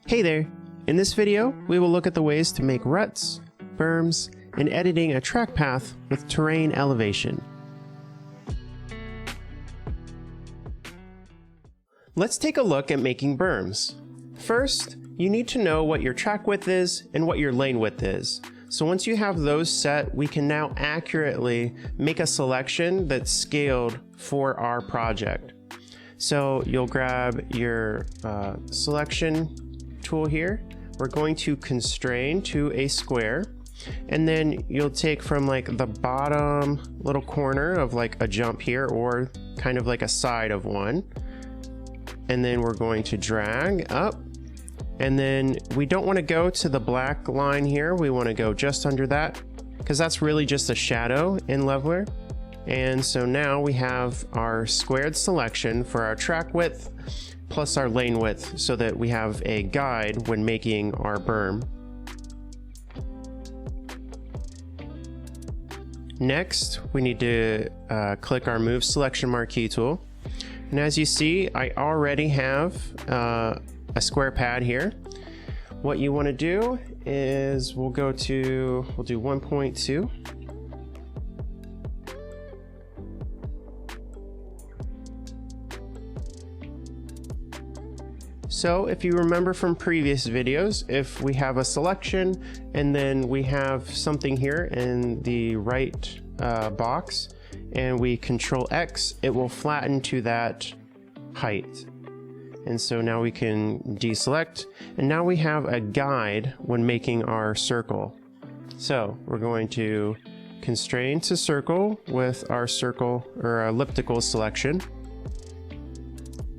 Hey there! In this video, we will look at the ways to make ruts, berms, and editing a track path with terrain elevation. Let's take a look at making berms. First, you need to know what your track width is and what your lane width is. So once you have those set, we can now accurately make a selection that's scaled for our project. So you'll grab your selection tool here. We're going to constrain to a square, and then you'll take from like the bottom little corner of like a jump here, or kind of like a side of one, and then we're going to drag up, and then we don't want to go to the black line here. We want to go just under that because that's really just a shadow in Leveler. And so now we have our squared selection for our track width plus our lane width, so that we have a guide when making our berm. Next, we need to click our Move Selection Marquee tool. And as you see, I already have a square pad here. What you want to do is we'll do 1.2. So if you remember from previous videos, if we have a selection and then we have something here in the right box and we Control X, it will flatten to that height. And so now we can deselect, and now we have a guide when making our circle. So we're going to constrain to circle with our circle or elliptical selection.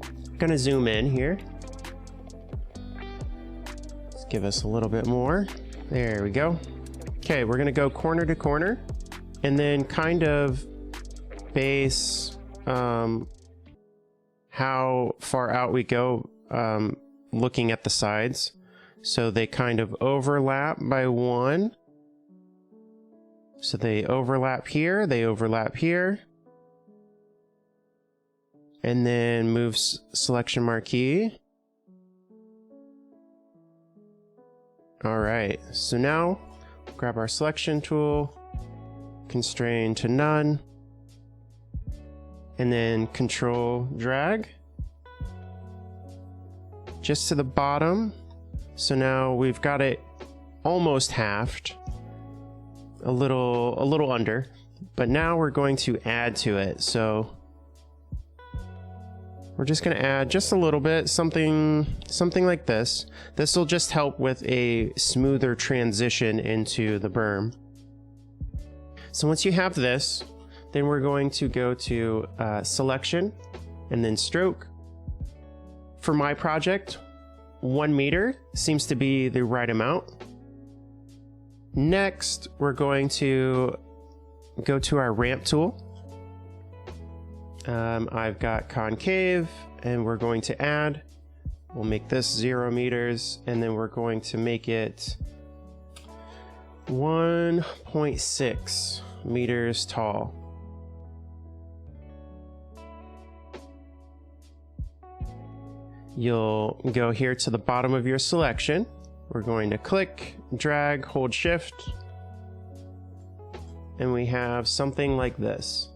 I'm gonna zoom in here. Give us a little bit more. There we go. Okay, we're gonna go corner to corner and then kind of base how far out we go looking at the sides. So they kind of overlap by one. So they overlap here, they overlap here. And then move selection marquee. All right, so now grab our selection tool, constrain to none, and then Control drag just to the bottom. So now we've got it almost halved, a little under, but now we're going to add to it. So we're just going to add just a little bit, something like this. This will just help with a smoother transition into the berm. So once you have this, then we're going to go to selection and then stroke. For my project, 1 meter seems to be the right amount. Next, we're going to go to our ramp tool. I've got concave, and we're going to add. We'll make this 0 meters, and then we're going to make it 1.6 meters tall. You'll go here to the bottom of your selection. We're going to click, drag, hold shift, and we have something like this.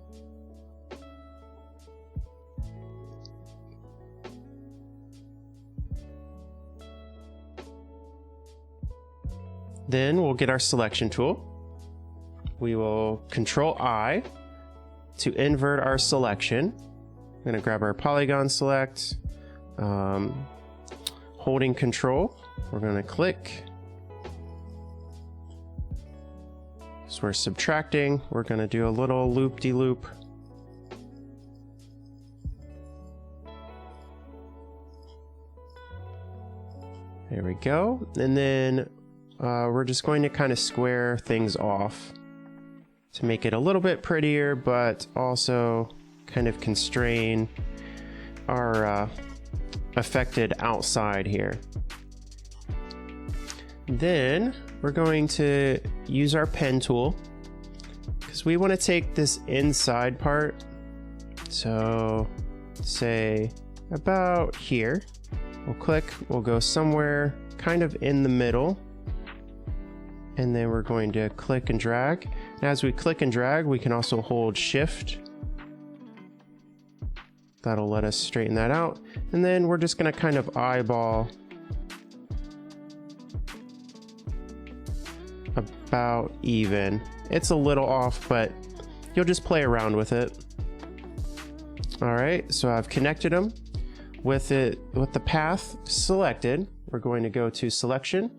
Then we'll get our selection tool. We will Control I to invert our selection. I'm going to grab our polygon select, holding Control. We're going to click. So we're subtracting. We're going to do a little loop-de-loop. There we go. And then we're just going to kind of square things off to make it a little bit prettier, but also kind of constrain our affected outside here. Then we're going to use our pen tool because we want to take this inside part. So say about here. We'll click, we'll go somewhere kind of in the middle. And then we're going to click and drag. And as we click and drag, we can also hold Shift. That'll let us straighten that out. And then we're just gonna kind of eyeball about even. It's a little off, but you'll just play around with it. All right, so I've connected them with the path selected. We're going to go to Selection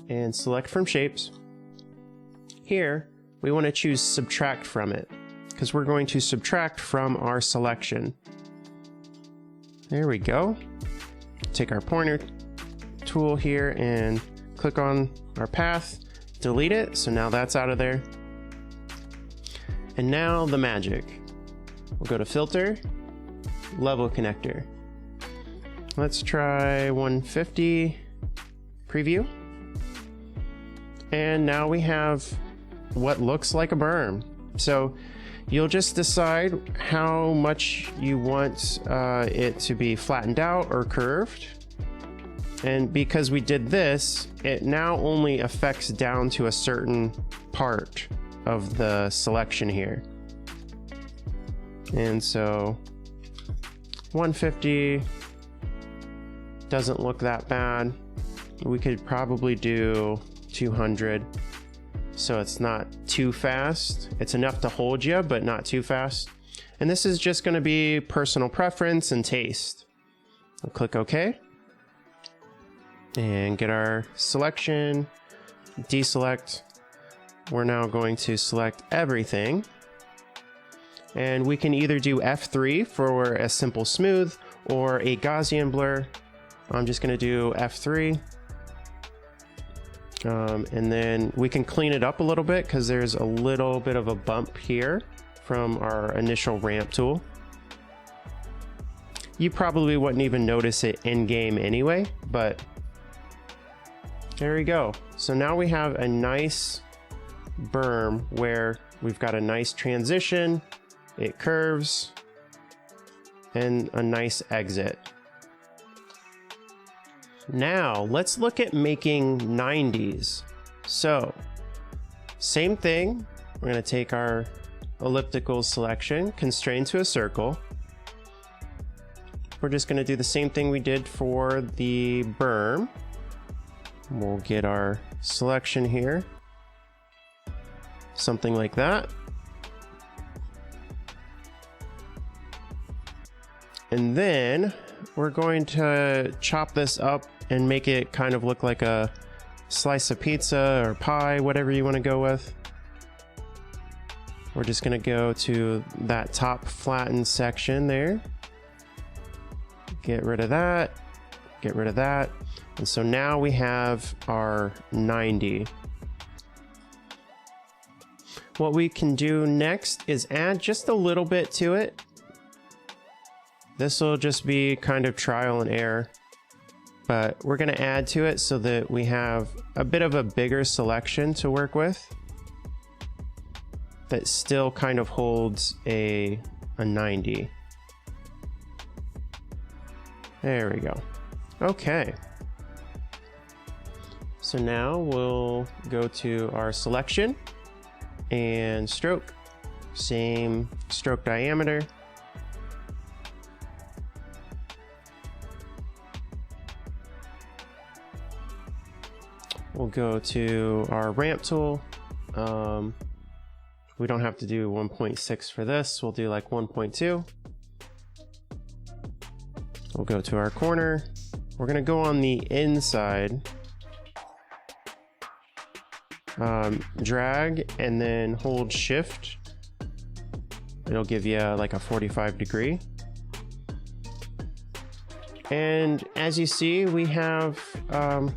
and select from Shapes. Here, we want to choose Subtract from it because we're going to subtract from our selection. There we go. Take our pointer tool here and click on our path, delete it. So now that's out of there. And now the magic. We'll go to Filter, Level Connector. Let's try 150, preview. And now we have what looks like a berm. So you'll just decide how much you want it to be flattened out or curved. And because we did this, it now only affects down to a certain part of the selection here. And so 150 doesn't look that bad. We could probably do 200. So it's not too fast. It's enough to hold you, but not too fast. And this is just going to be personal preference and taste. We'll click OK. And get our selection, deselect. We're now going to select everything. And we can either do F3 for a simple smooth or a Gaussian blur. I'm just going to do F3. And then we can clean it up a little bit because there's a little bit of a bump here from our initial ramp tool. You probably wouldn't even notice it in game anyway, but there we go. So now we have a nice berm where we've got a nice transition, it curves, and a nice exit. Now let's look at making 90s. So same thing, we're going to take our elliptical selection, constrain to a circle. We're just going to do the same thing we did for the berm. We'll get our selection here, something like that. And then we're going to chop this up and make it kind of look like a slice of pizza or pie, whatever you want to go with. We're just going to go to that top flattened section there. Get rid of that. Get rid of that. And so now we have our 90. What we can do next is add just a little bit to it. This will just be kind of trial and error, but we're going to add to it so that we have a bit of a bigger selection to work with that still kind of holds a 90. There we go. Okay. So now we'll go to our selection and stroke. Same stroke diameter. We'll go to our ramp tool. We don't have to do 1.6 for this. We'll do like 1.2. We'll go to our corner. We're going to go on the inside. Drag and then hold Shift. It'll give you like a 45 degree. And as you see, we have a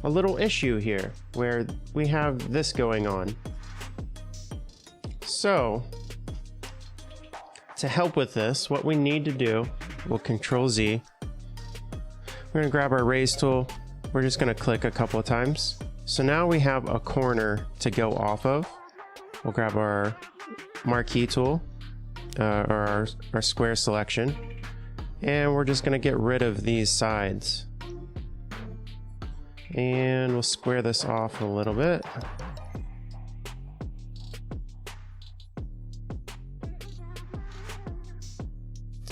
little issue here where we have this going on. So to help with this, what we need to do, we'll Control Z. We're gonna grab our raise tool. We're just gonna click a couple of times. So now we have a corner to go off of. We'll grab our marquee tool, or our square selection. And we're just gonna get rid of these sides. And we'll square this off a little bit.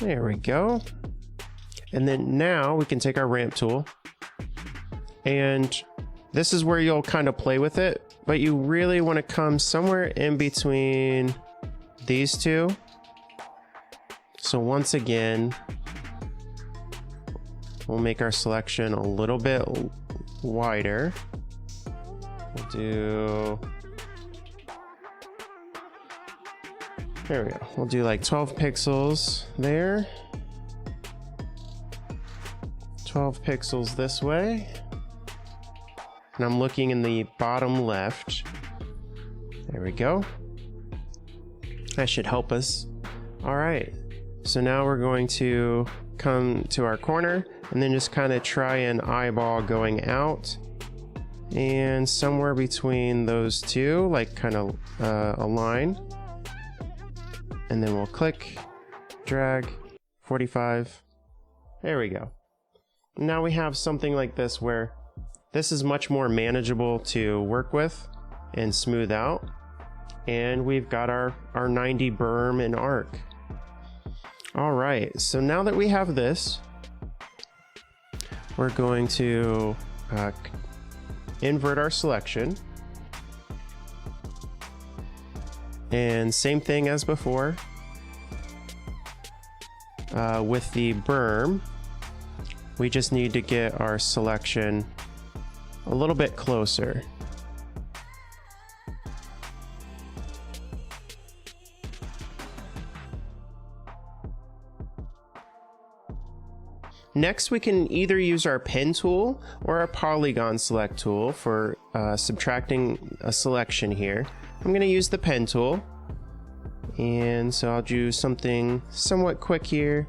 There we go. And then now we can take our ramp tool, and this is where you'll kind of play with it, but you really want to come somewhere in between these two. So once again, we'll make our selection a little bit wider. There we go. We'll do like 12 pixels there. 12 pixels this way. And I'm looking in the bottom left. There we go. That should help us. All right. So now we're going to come to our corner and then just kind of try and eyeball going out. And somewhere between those two, like kind of a line. And then we'll click, drag, 45. There we go. Now we have something like this where this is much more manageable to work with and smooth out. And we've got our 90 berm and arc. All right, so now that we have this, we're going to invert our selection. And same thing as before. With the berm, we just need to get our selection a little bit closer. Next, we can either use our pen tool or our polygon select tool for subtracting a selection here. I'm going to use the pen tool, and so I'll do something somewhat quick here,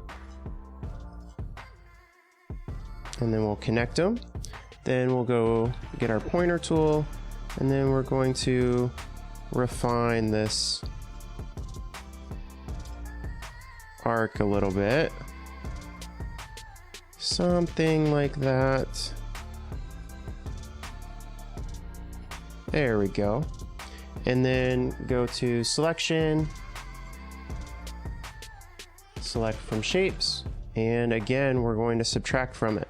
and then we'll connect them. Then we'll go get our pointer tool, and then we're going to refine this arc a little bit. Something like that. There we go. And then go to selection, select from shapes, and again we're going to subtract from it.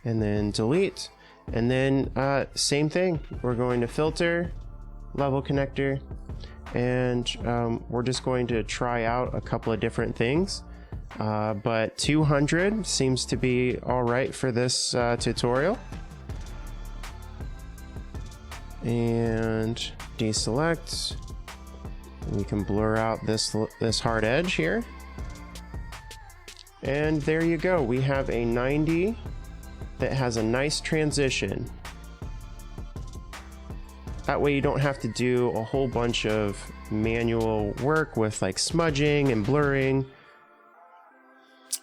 And then delete, and then same thing, we're going to filter, level connector, and we're just going to try out a couple of different things, but 200 seems to be all right for this tutorial. And deselect, we can blur out this hard edge here, and there you go, we have a 90 that has a nice transition. That way you don't have to do a whole bunch of manual work with like smudging and blurring.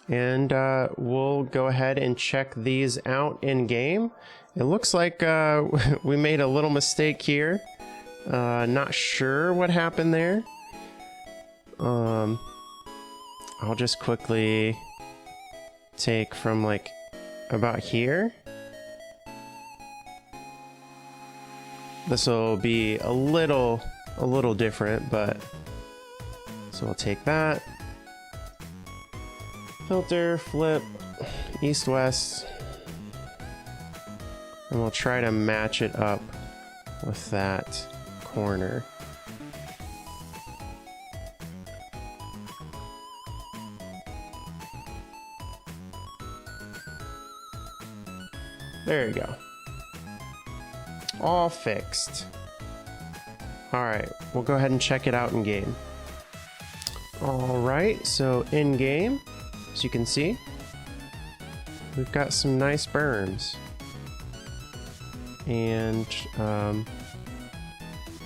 And we'll go ahead and check these out in game. It looks like we made a little mistake here. Not sure what happened there. I'll just quickly take from like about here. This will be a little different, but so we'll take that, filter, flip, east west, and we'll try to match it up with that corner. There you go. All fixed. All right, we'll go ahead and check it out in game. All right, so in game, as you can see, we've got some nice berms. And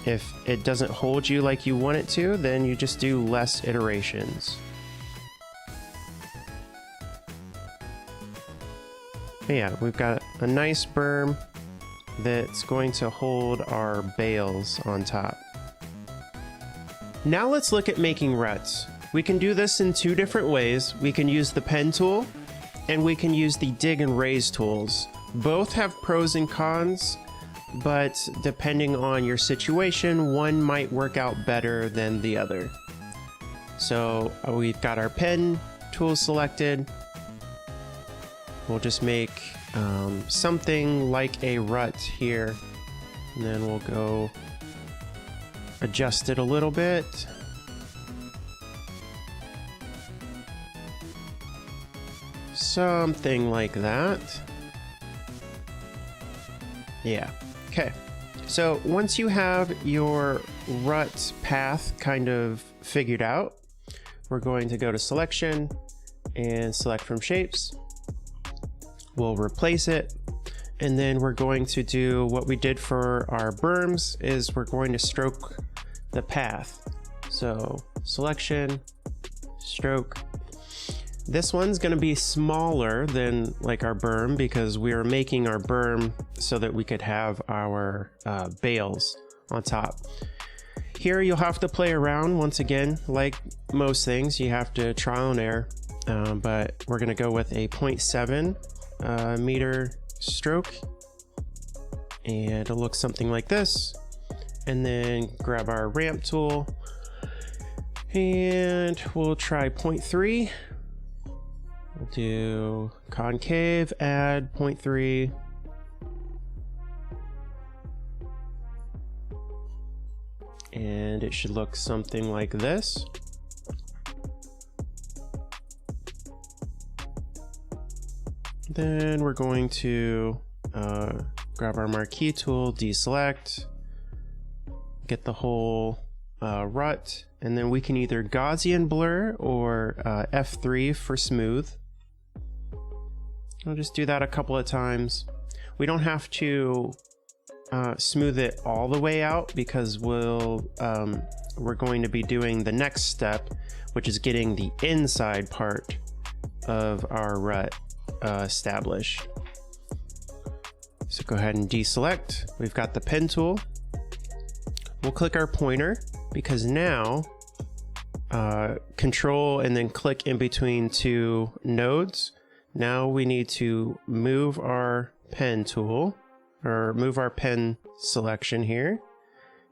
if it doesn't hold you like you want it to, then you just do less iterations. But yeah, we've got a nice berm that's going to hold our bales on top. Now let's look at making ruts. We can do this in two different ways. We can use the pen tool and we can use the dig and raise tools. Both have pros and cons, but depending on your situation, one might work out better than the other. So we've got our pen tool selected. We'll just make something like a rut here, and then we'll go adjust it a little bit. Something like that. Yeah. Okay. So once you have your rut path kind of figured out, we're going to go to selection and select from shapes. We'll replace it. And then we're going to do what we did for our berms is we're going to stroke the path. So selection, stroke. This one's going to be smaller than like our berm because we are making our berm so that we could have our bales on top. Here you'll have to play around once again, like most things, you have to trial and error, but we're going to go with a 0.7 meter stroke, and it'll look something like this. And then grab our ramp tool and we'll try 0.3. We'll do concave, add 0.3. And it should look something like this. Then we're going to grab our marquee tool, deselect, get the whole rut, and then we can either Gaussian blur or F3 for smooth. I'll just do that a couple of times. We don't have to smooth it all the way out because we're going to be doing the next step, which is getting the inside part of our rut established. So go ahead and deselect. We've got the pen tool. We'll click our pointer because now control and then click in between two nodes. Now we need to move our pen tool, or move our pen selection here,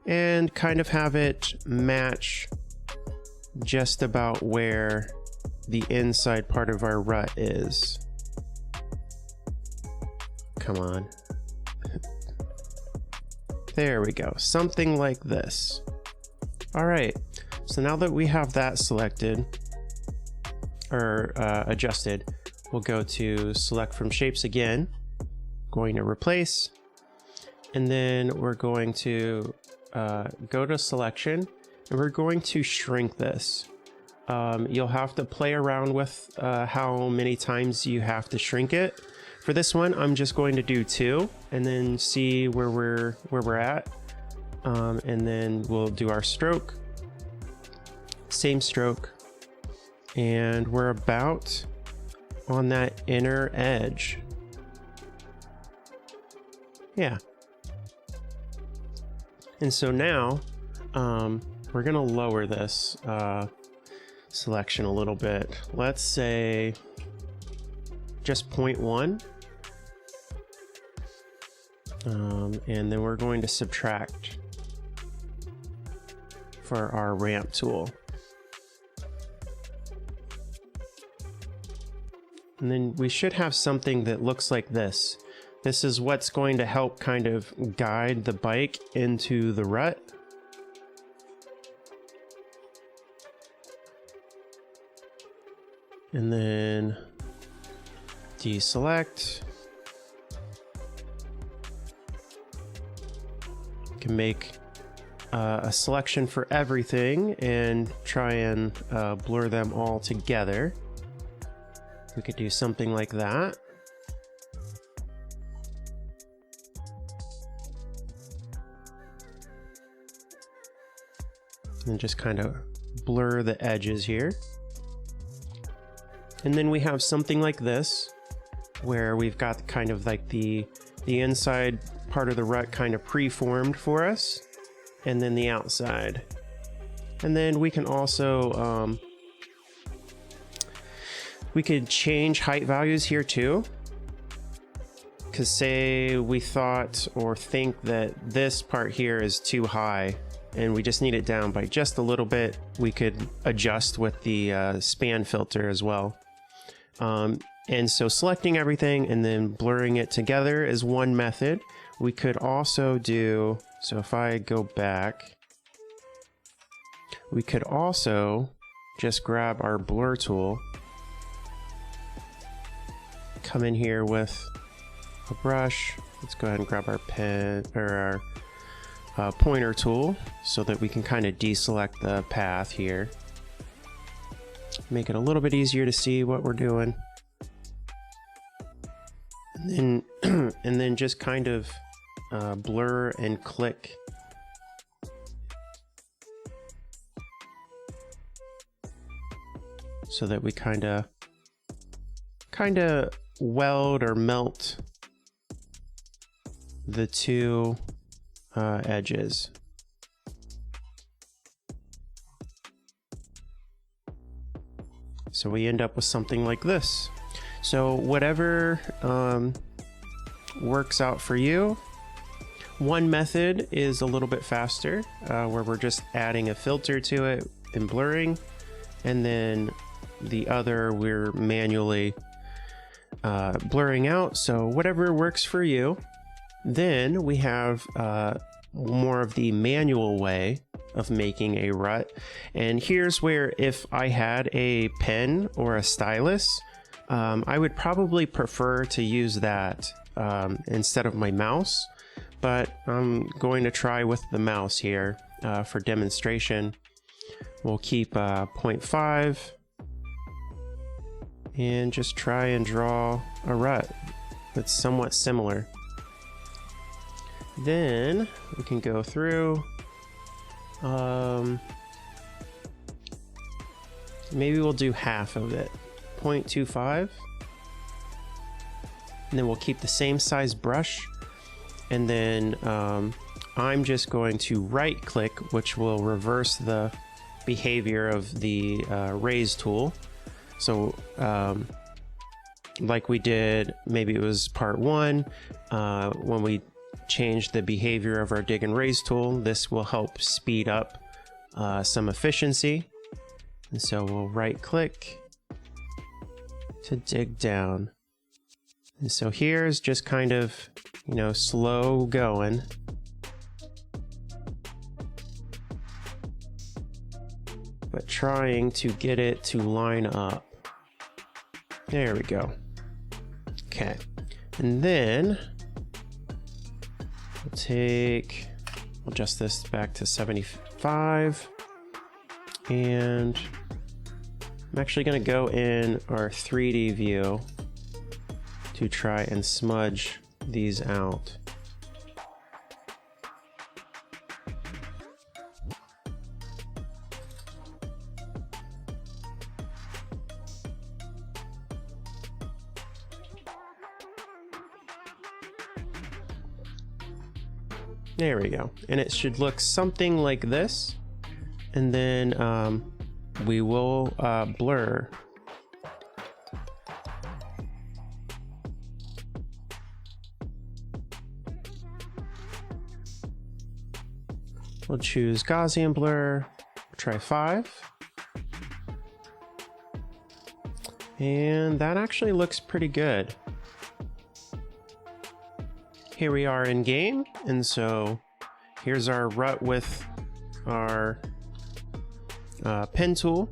and kind of have it match just about where the inside part of our rut is. Come on. There we go, something like this. All right, so now that we have that selected, or adjusted, we'll go to select from shapes again, going to replace, and then we're going to go to selection, and we're going to shrink this. You'll have to play around with how many times you have to shrink it. For this one, I'm just going to do 2 and then see where we're at. And then we'll do our stroke, same stroke, and we're about on that inner edge. Yeah. And so now we're gonna lower this selection a little bit. Let's say just 0.1. And then we're going to subtract for our ramp tool. And then we should have something that looks like this. This is what's going to help kind of guide the bike into the rut. And then deselect. You can make a selection for everything and try and blur them all together. We could do something like that. And just kind of blur the edges here. And then we have something like this, where we've got kind of like the inside part of the rut kind of pre-formed for us, and then the outside. And then we can also, we could change height values here too. Because say we thought or think that this part here is too high and we just need it down by just a little bit, we could adjust with the span filter as well. And so selecting everything and then blurring it together is one method. We could also do, so if I go back, we could also just grab our blur tool, come in here with a brush. Let's go ahead and grab our pen or our pointer tool so that we can kind of deselect the path here. Make it a little bit easier to see what we're doing. And then just kind of blur and click. So that we kind of weld or melt the two edges. So we end up with something like this. So whatever works out for you. One method is a little bit faster, where we're just adding a filter to it and blurring, and then the other we're manually blurring out. So whatever works for you. Then we have more of the manual way of making a rut, and here's where if I had a pen or a stylus, I would probably prefer to use that instead of my mouse, but I'm going to try with the mouse here for demonstration. We'll keep 0.5 and just try and draw a rut that's somewhat similar. Then we can go through, maybe we'll do half of it, 0.25, and then we'll keep the same size brush, and then I'm just going to right click, which will reverse the behavior of the raise tool. So like we did, maybe it was part 1, when we change the behavior of our dig and raise tool, this will help speed up some efficiency. And so we'll right click to dig down. And so here's just kind of, you know, slow going. But trying to get it to line up. There we go. Okay. And then we'll adjust this back to 75, and I'm actually going to go in our 3D view to try and smudge these out. There we go. And it should look something like this. And then we will blur. We'll choose Gaussian blur, try 5. And that actually looks pretty good. Here we are in game, and so here's our rut with our pen tool.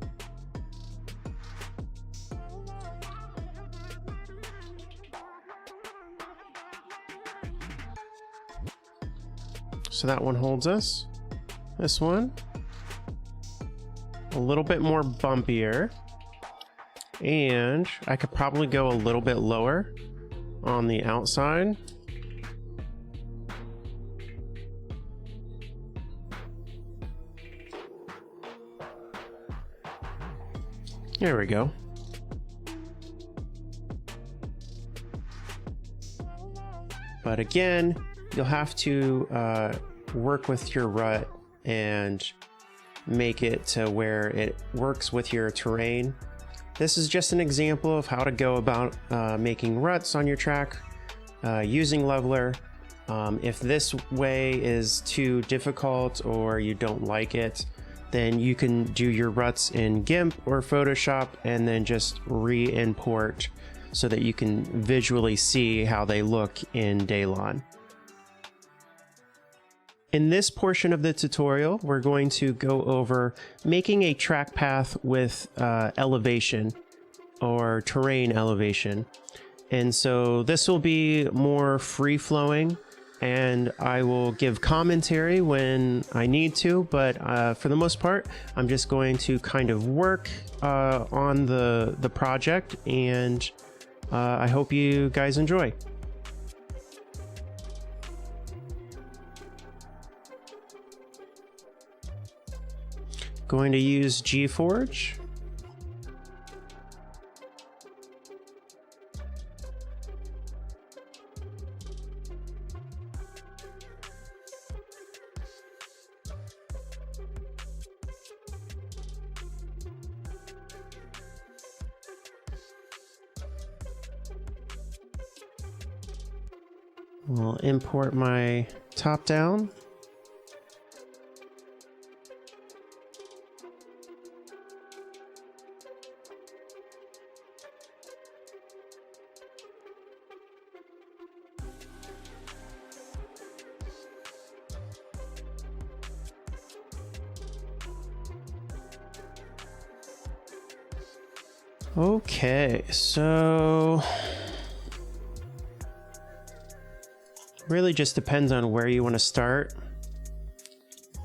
So that one holds us. This one, a little bit more bumpier, and I could probably go a little bit lower on the outside. There we go. But again, you'll have to work with your rut and make it to where it works with your terrain. This is just an example of how to go about making ruts on your track using Leveler. If this way is too difficult or you don't like it, then you can do your ruts in GIMP or Photoshop and then just re-import so that you can visually see how they look in Daylon. In this portion of the tutorial, we're going to go over making a track path with elevation or terrain elevation. And so this will be more free-flowing, and I will give commentary when I need to, but for the most part, I'm just going to kind of work on the project, and I hope you guys enjoy. Going to use GForge. We'll import my top down. Okay, so really just depends on where you want to start,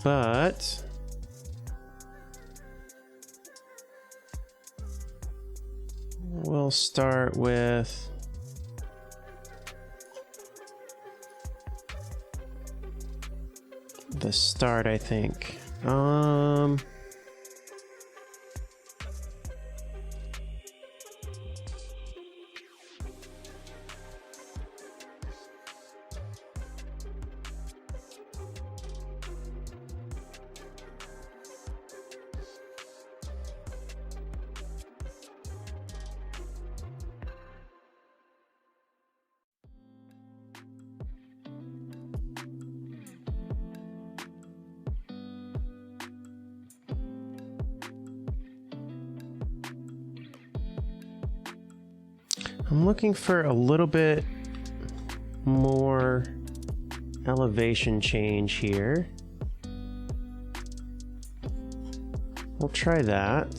but we'll start with the start, I think. I'm looking for a little bit more elevation change here. We'll try that.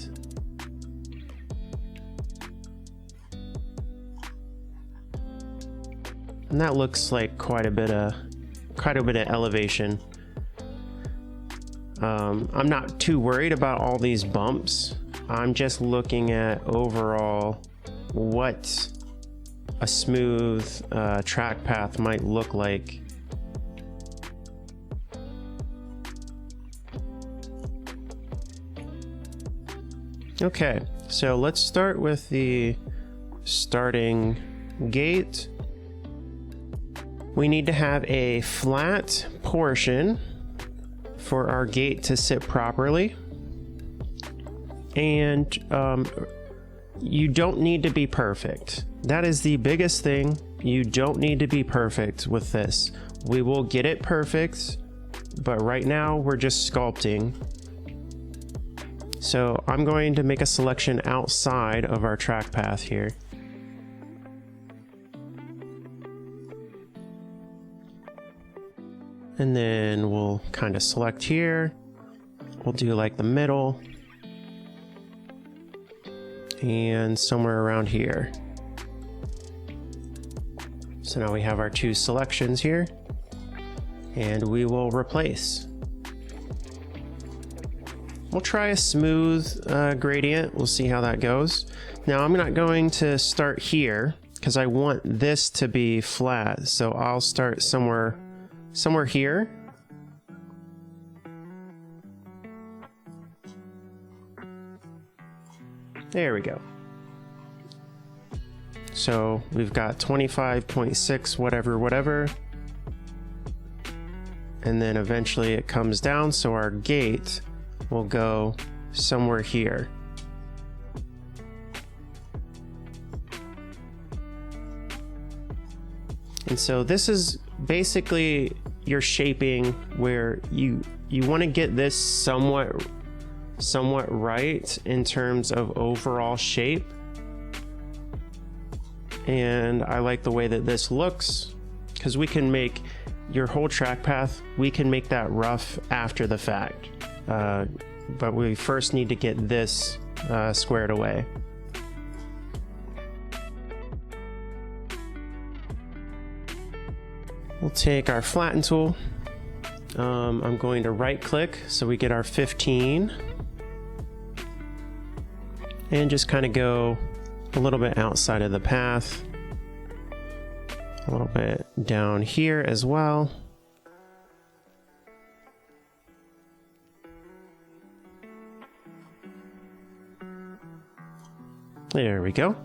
And that looks like quite a bit of elevation. I'm not too worried about all these bumps. I'm just looking at overall what a smooth track path might look like. Okay, so let's start with the starting gate. We need to have a flat portion for our gate to sit properly. And you don't need to be perfect. That is the biggest thing. You don't need to be perfect with this. We will get it perfect, but right now we're just sculpting. So I'm going to make a selection outside of our track path here. And then we'll kind of select here. We'll do like the middle. And somewhere around here. So now we have our two selections here, and we will replace. We'll try a smooth gradient. We'll see how that goes. Now I'm not going to start here because I want this to be flat. So I'll start somewhere here. There we go. So we've got 25.6 whatever, and then eventually it comes down, so our gate will go somewhere here. And so this is basically your shaping where you want to get this somewhat right in terms of overall shape. And I like the way that this looks because we can make your whole track path, we can make that rough after the fact. But we first need to get this squared away. We'll take our flatten tool. I'm going to right click so we get our 15 and just kind of go a little bit outside of the path, a little bit down here as well. There we go.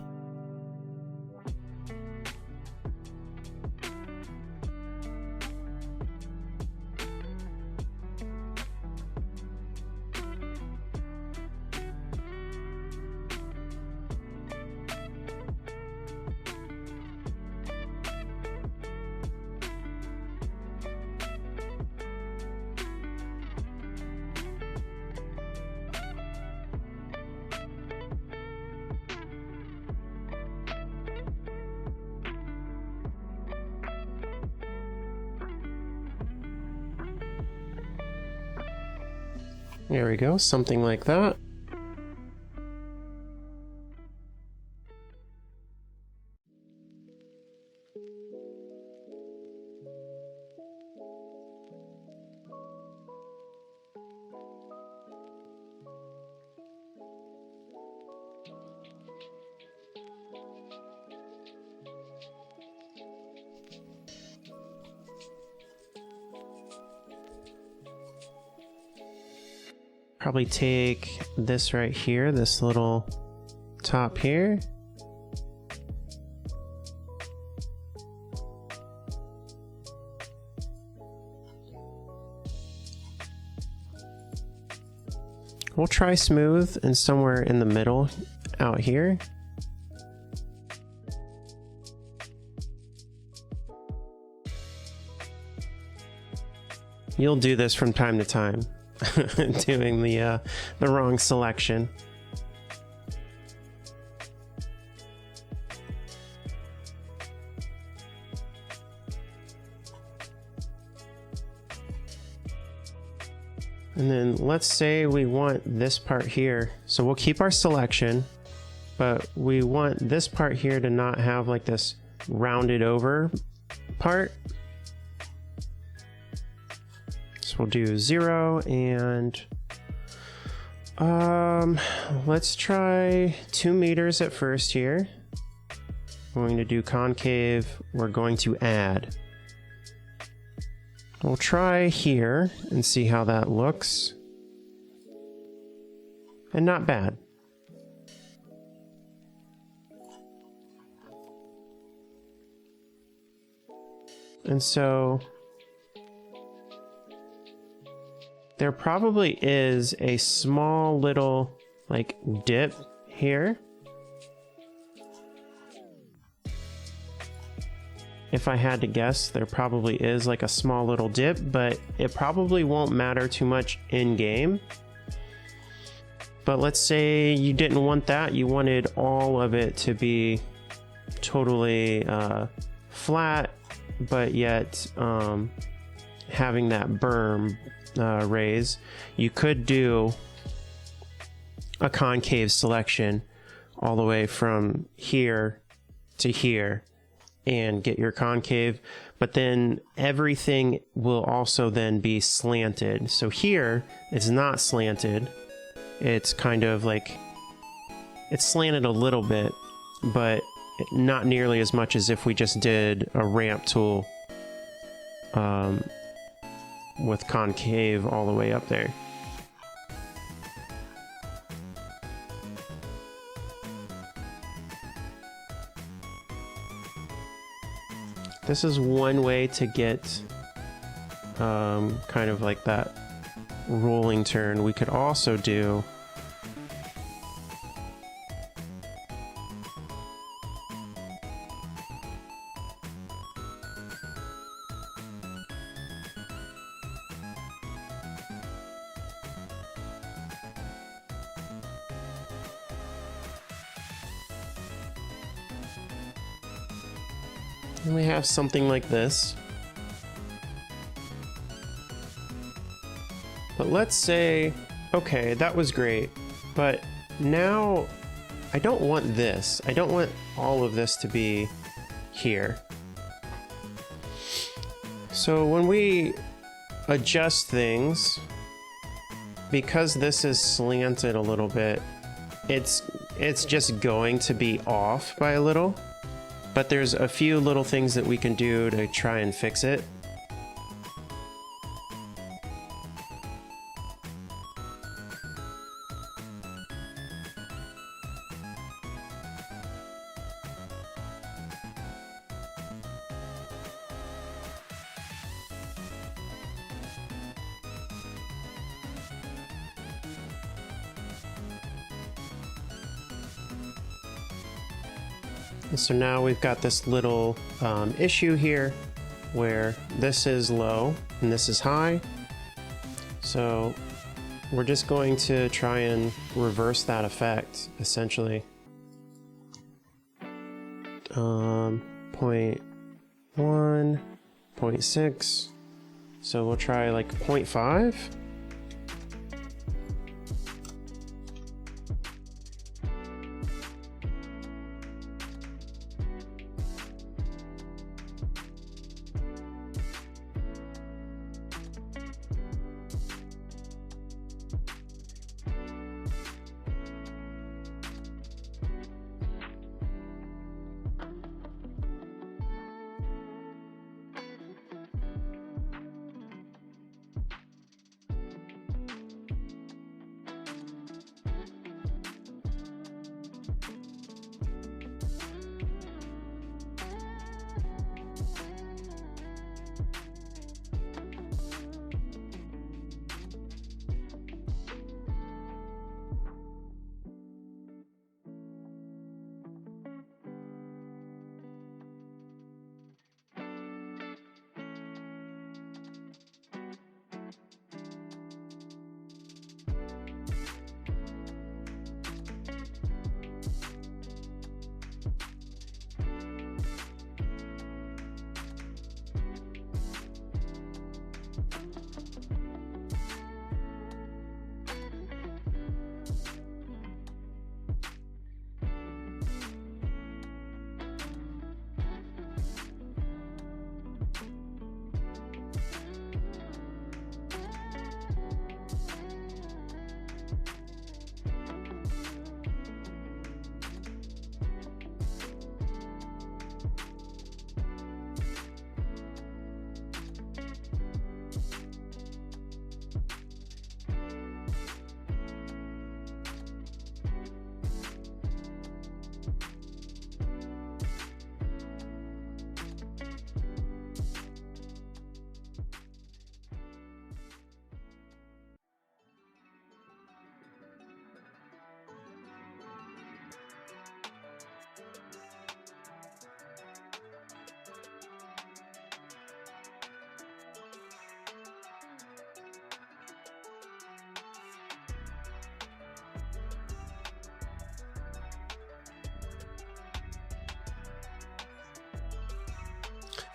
There we go, something like that. Probably take this right here, this little top here. We'll try smooth and somewhere in the middle out here. You'll do this from time to time. Doing the wrong selection. And then let's say we want this part here. So we'll keep our selection, but we want this part here to not have like this rounded over part. We'll do 0 and let's try 2 meters at first here. We're going to do concave. We're going to add. We'll try here and see how that looks. And not bad. And so there probably is a small little like dip here. If I had to guess, there probably is like a small little dip, but it probably won't matter too much in game. But let's say you didn't want that, you wanted all of it to be totally flat, but yet having that berm raise. You could do a concave selection all the way from here to here and get your concave, but then everything will also then be slanted. So here it's not slanted, it's kind of like it's slanted a little bit, but not nearly as much as if we just did a ramp tool with concave all the way up there. This is one way to get kind of like that rolling turn, we could also do and we have something like this. But let's say, okay, that was great, but now I don't want this. I don't want all of this to be here. So when we adjust things, because this is slanted a little bit, it's just going to be off by a little. But there's a few little things that we can do to try and fix it. So now we've got this little issue here where this is low and this is high. So we're just going to try and reverse that effect, essentially. 0.1, 0.6. So we'll try like 0.5.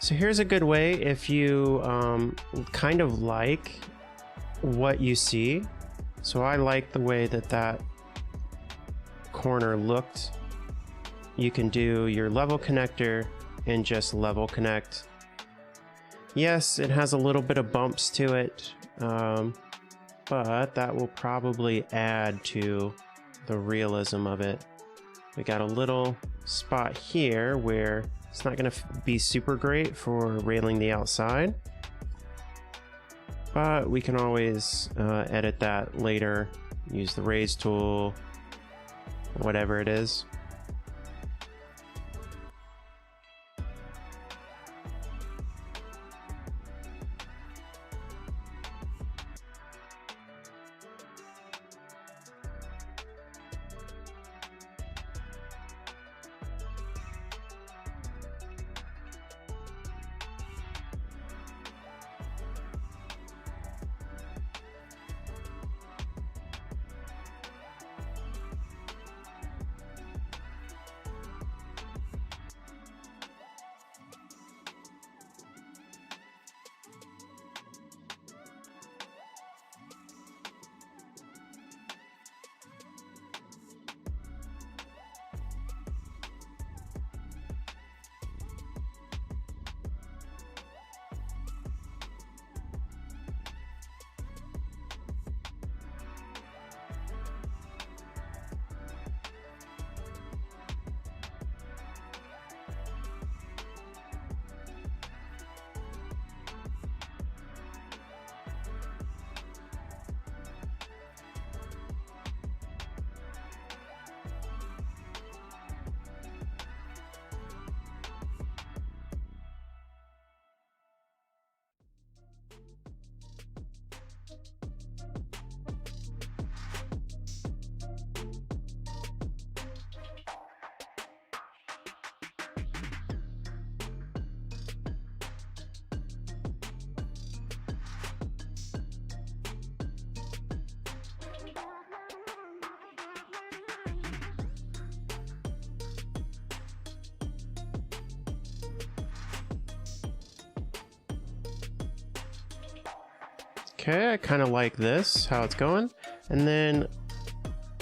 So here's a good way if you kind of like what you see. So I like the way that that corner looked. You can do your level connector and just level connect. Yes, it has a little bit of bumps to it, but that will probably add to the realism of it. We got a little spot here where it's not going to be super great for railing the outside, but we can always edit that later, use the raise tool, whatever it is. Okay, I kind of like this, how it's going. And then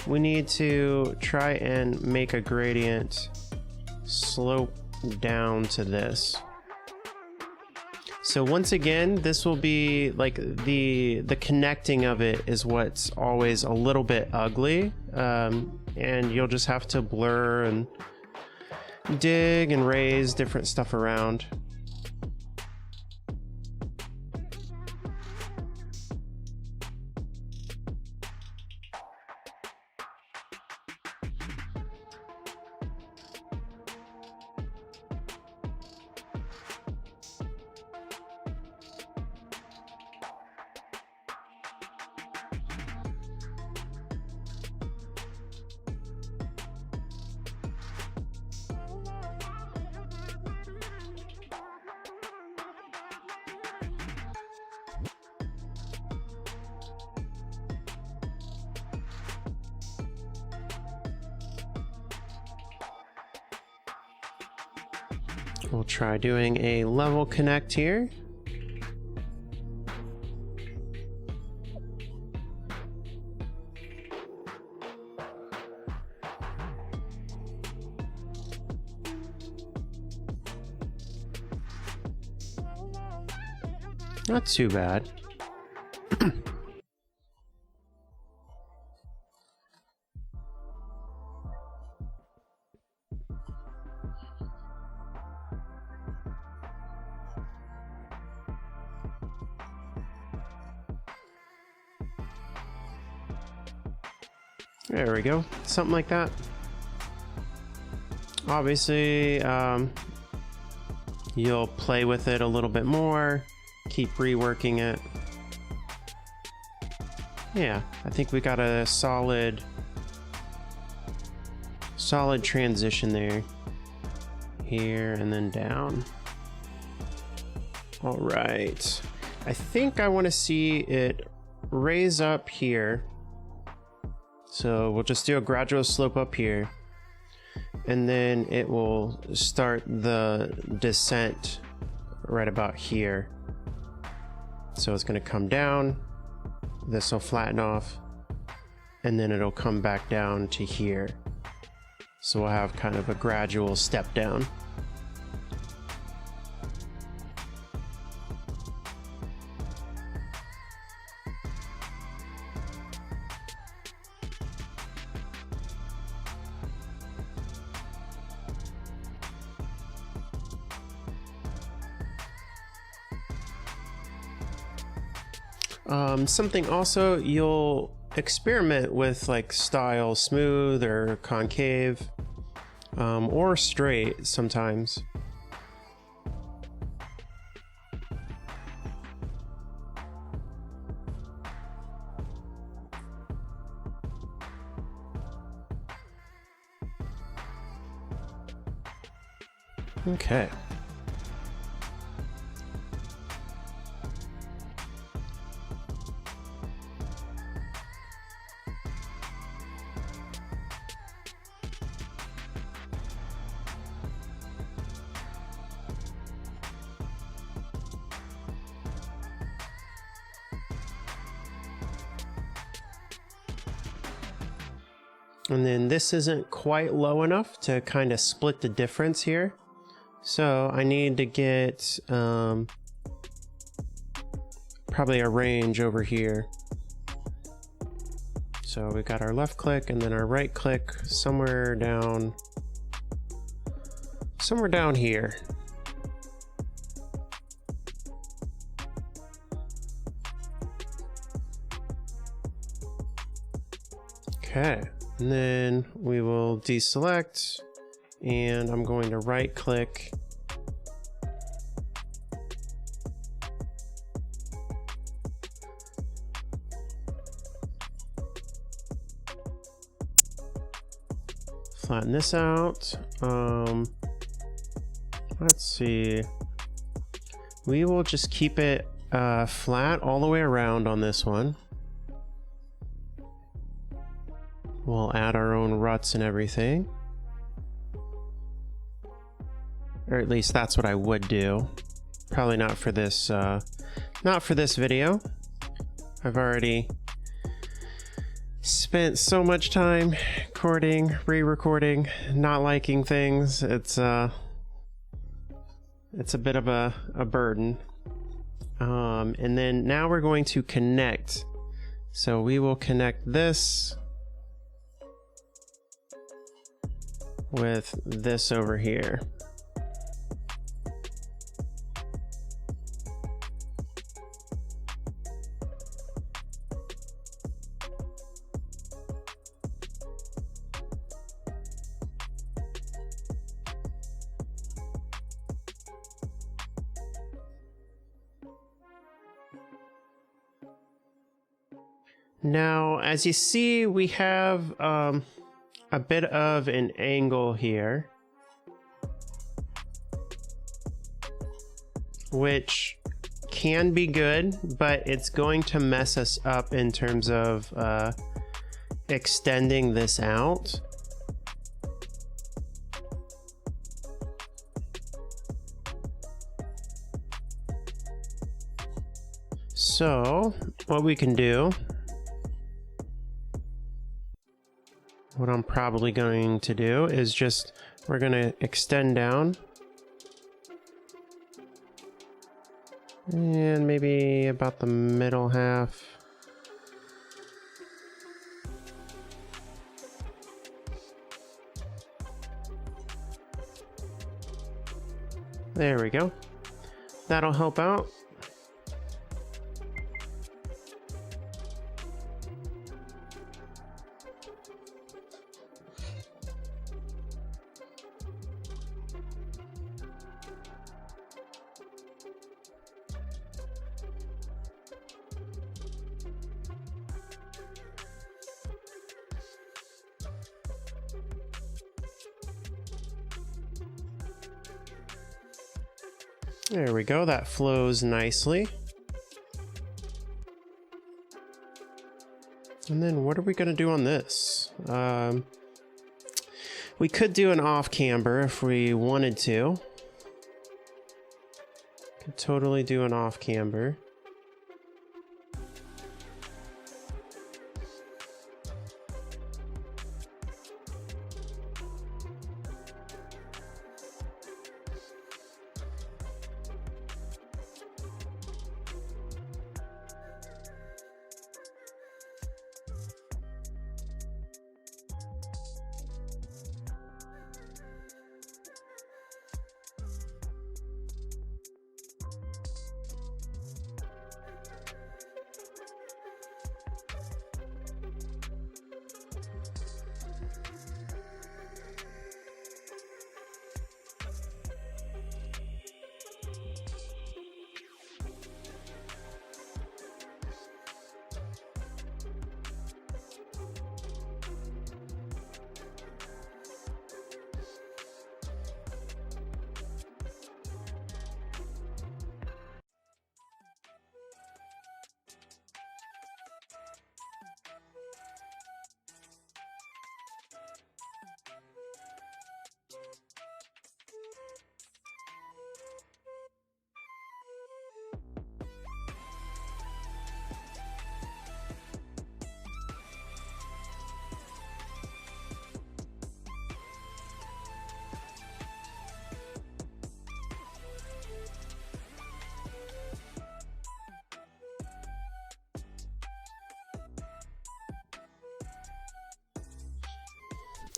we need to try and make a gradient slope down to this. So once again, this will be like the connecting of it is what's always a little bit ugly, and you'll just have to blur and dig and raise different stuff around. We'll try doing a level connect here. Not too bad. There we go, something like that. Obviously, you'll play with it a little bit more, keep reworking it. Yeah, I think we got a solid transition there. Here and then down. All right, I think I want to see it raise up here. So we'll just do a gradual slope up here, and then it will start the descent right about here. So it's going to come down, this will flatten off, and then it'll come back down to here. So we'll have kind of a gradual step down. Something also, you'll experiment with like style smooth or concave, or straight sometimes. Okay. And then this isn't quite low enough to kind of split the difference here. So I need to get probably a range over here. So we got our left click and then our right click somewhere down here. Okay. And then we will deselect, and I'm going to right click. Flatten this out. Let's see. We will just keep it flat all the way around on this one. We'll add our own ruts and everything. Or at least that's what I would do. Probably not for this video. I've already spent so much time recording, re-recording, not liking things. It's a bit of a burden. And then now we're going to connect. So we will connect this with this over here. Now, as you see, we have a bit of an angle here, which can be good, but it's going to mess us up in terms of extending this out. So, what we can do, what I'm probably going to do is just, we're going to extend down. And maybe about the middle half. There we go. That'll help out. There we go, that flows nicely. And then what are we gonna do on this? We could do an off camber if we wanted to. Could totally do an off camber.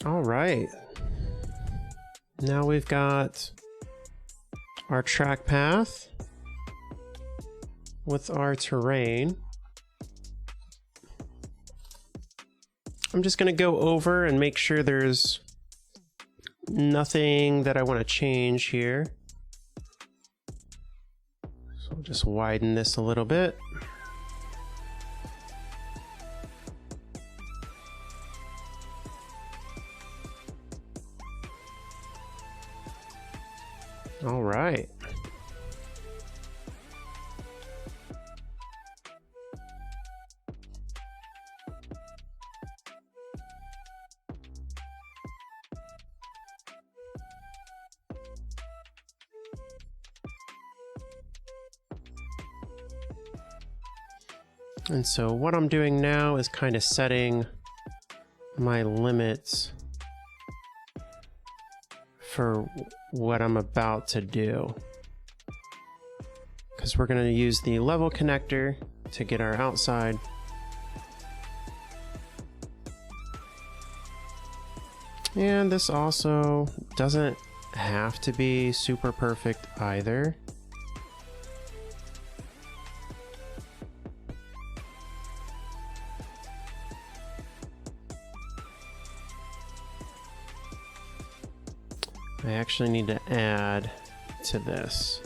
All right. Now we've got our track path with our terrain. I'm just going to go over and make sure there's nothing that I want to change here. So I'll just widen this a little bit. All right. And so what I'm doing now is kind of setting my limits for what I'm about to do. Because we're going to use the level connector to get our outside. And this also doesn't have to be super perfect either. I actually need to add to this.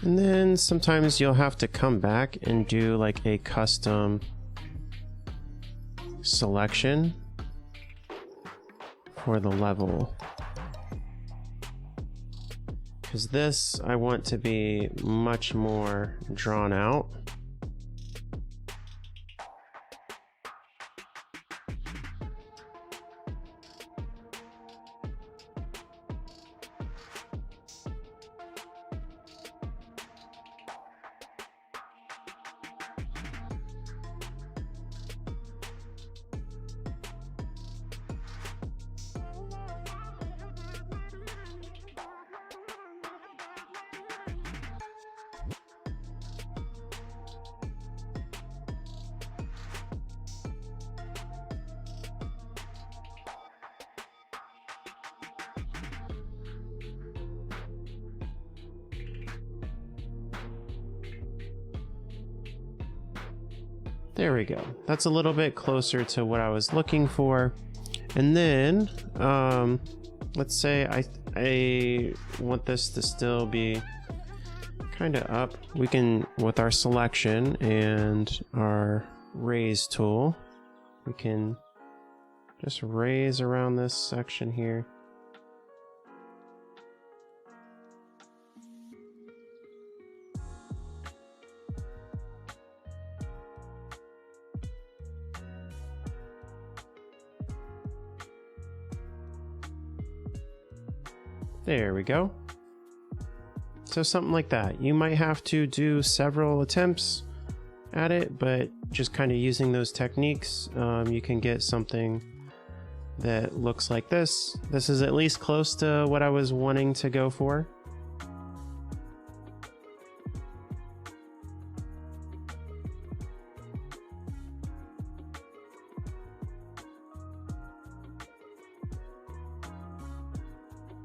And then sometimes you'll have to come back and do like a custom selection for the level. Because this I want to be much more drawn out. There we go. That's a little bit closer to what I was looking for. And then, let's say I want this to still be kind of up. We can, with our selection and our raise tool, we can just raise around this section here. There we go. So something like that. You might have to do several attempts at it, but just kind of using those techniques, you can get something that looks like this. This is at least close to what I was wanting to go for.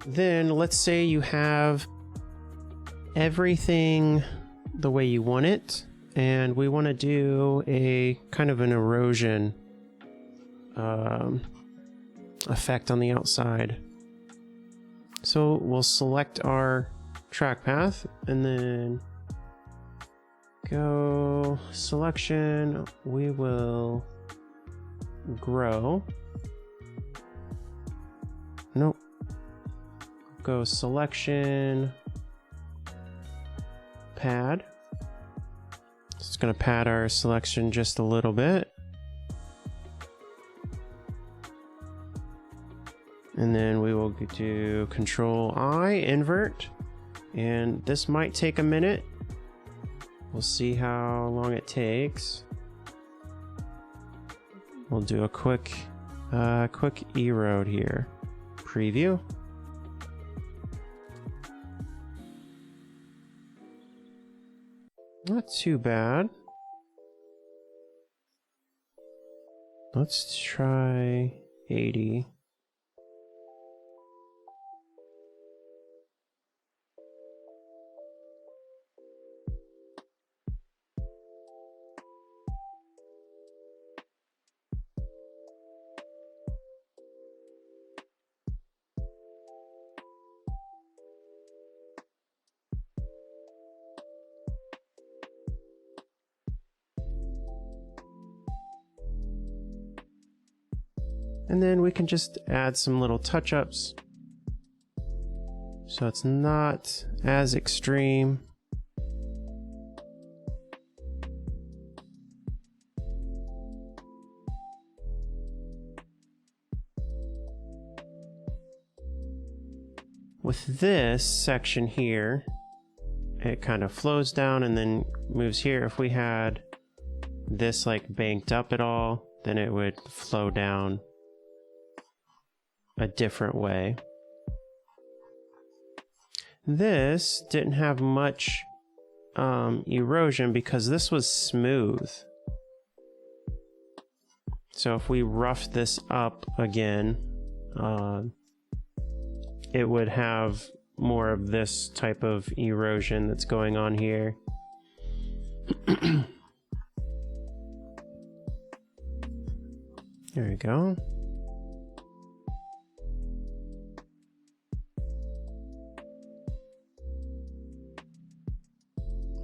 Then let's say you have everything the way you want it, and we want to do a kind of an erosion effect on the outside. So we'll select our track path and then go selection. We will grow. Nope. Go selection, pad. It's going to pad our selection just a little bit. And then we will do Control I, invert. And this might take a minute. We'll see how long it takes. We'll do a quick erode here. Preview. Not too bad. Let's try 80. And then we can just add some little touch-ups so it's not as extreme. With this section here, it kind of flows down and then moves here. If we had this like banked up at all, then it would flow down a different way. This didn't have much erosion because this was smooth. So if we rough this up again, it would have more of this type of erosion that's going on here. There we go.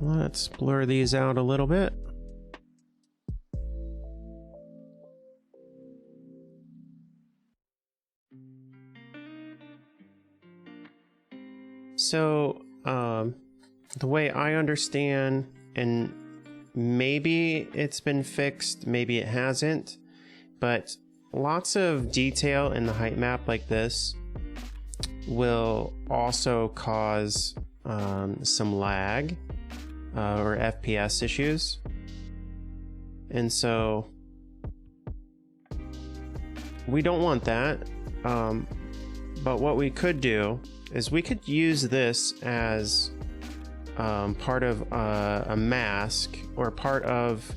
Let's blur these out a little bit. So, the way I understand, and maybe it's been fixed, maybe it hasn't, but lots of detail in the height map like this will also cause some lag or FPS issues. And so we don't want that. But what we could do is we could use this as part of a mask or part of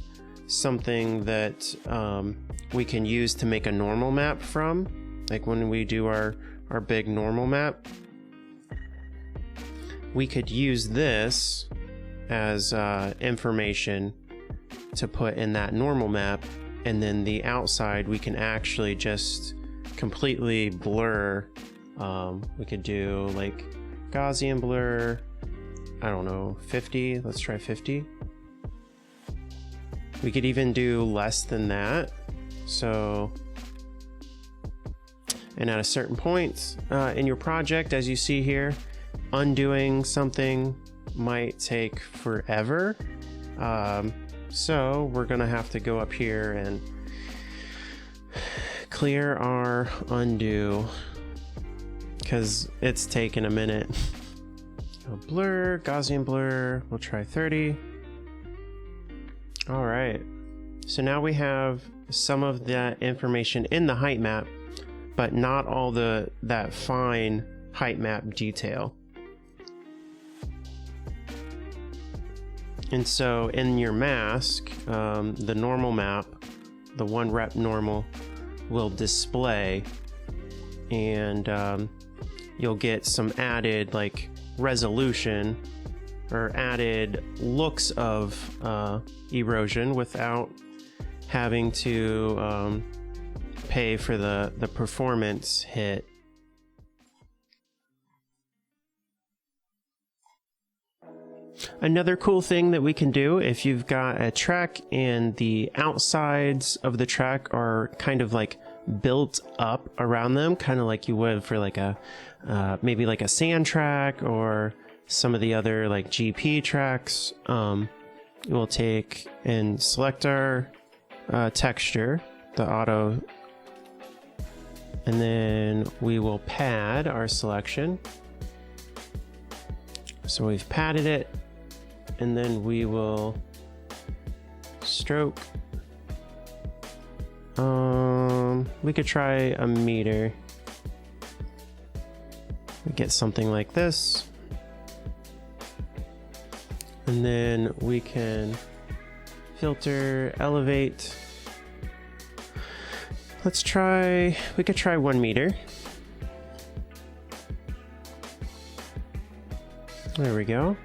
something that we can use to make a normal map from. Like when we do our big normal map, we could use this as information to put in that normal map, and then the outside we can actually just completely blur. We could do like Gaussian blur, I don't know, 50. Let's try 50. We could even do less than that. So, and at a certain point in your project, as you see here, undoing something might take forever. So we're gonna have to go up here and clear our undo because it's taken a minute. So blur, Gaussian blur, we'll try 30. All right, so now we have some of that information in the height map, but not all that fine height map detail. And so in your mask, the normal map, the 1 rep normal, will display, and you'll get some added like resolution or added looks of erosion without having to pay for the performance hit. Another cool thing that we can do, if you've got a track and the outsides of the track are kind of like built up around them, kind of like you would for like a maybe like a sand track or some of the other like GP tracks, we'll take and select our texture, the auto, and then we will pad our selection. So we've padded it, and then we will stroke. We could try a meter. We get something like this. And then we can filter, elevate. Let's try, we could try 1 meter. There we go.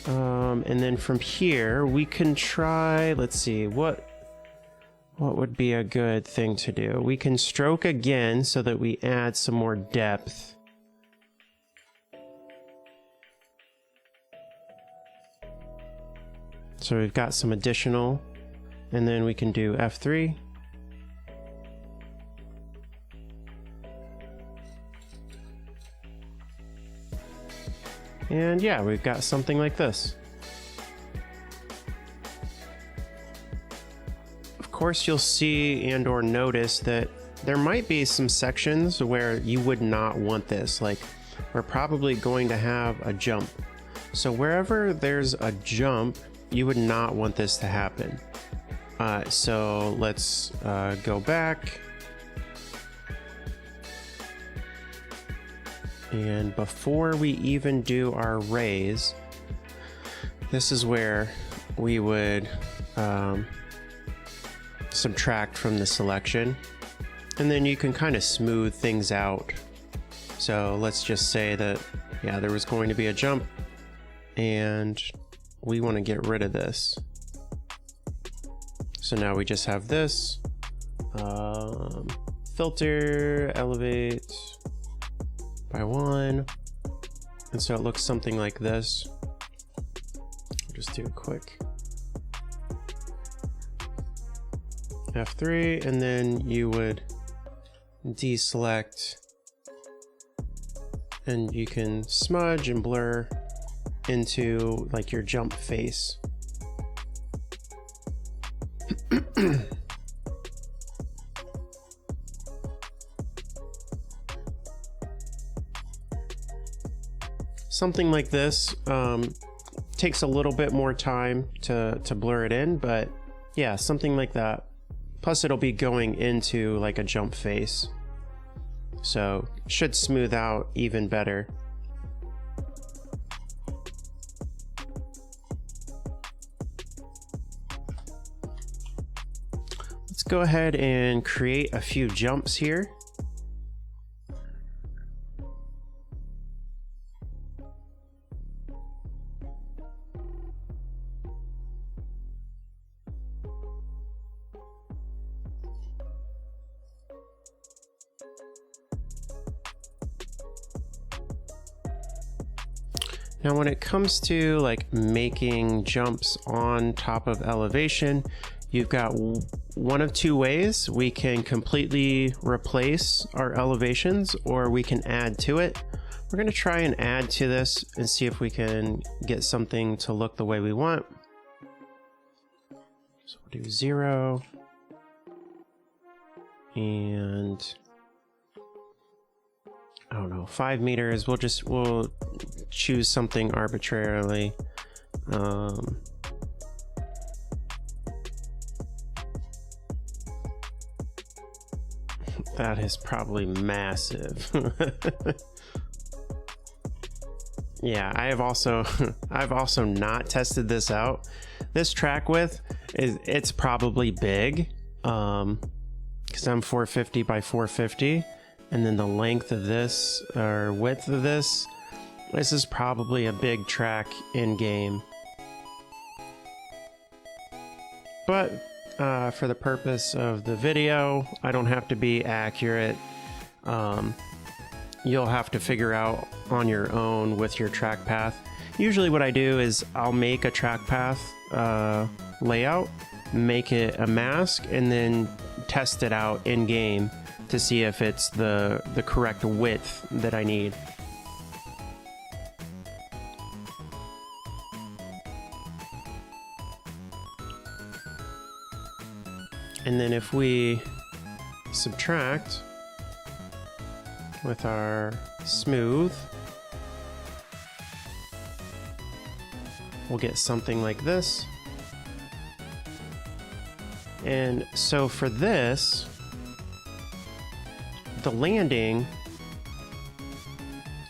And then from here we can try, let's see, what would be a good thing to do? We can stroke again so that we add some more depth. So we've got some additional, and then we can do F3. And yeah, we've got something like this. Of course, you'll see and or notice that there might be some sections where you would not want this. Like, we're probably going to have a jump. So wherever there's a jump, you would not want this to happen. So let's go back. And before we even do our raise, this is where we would subtract from the selection. And then you can kind of smooth things out. So let's just say that, yeah, there was going to be a jump and we want to get rid of this. So now we just have this. Filter, elevate by 1. And so it looks something like this. I'll just do a quick F3, and then you would deselect, and you can smudge and blur into like your jump face. Something like this takes a little bit more time to blur it in, but yeah, something like that. Plus it'll be going into like a jump face, so should smooth out even better. Let's go ahead and create a few jumps here. Now when it comes to like making jumps on top of elevation, you've got one of two ways. We can completely replace our elevations, or we can add to it. We're going to try and add to this and see if we can get something to look the way we want. So we'll do 0 and I don't know, 5 meters. We'll choose something arbitrarily. That is probably massive. Yeah, I've also not tested this out. This track width it's probably big, because I'm 450 by 450. And then the length of this, or width of this is probably a big track in game. But for the purpose of the video, I don't have to be accurate. You'll have to figure out on your own with your track path. Usually what I do is I'll make a track path layout, make it a mask, and then test it out in game to see if it's the correct width that I need. And then if we subtract with our smooth, we'll get something like this. And so for this, the landing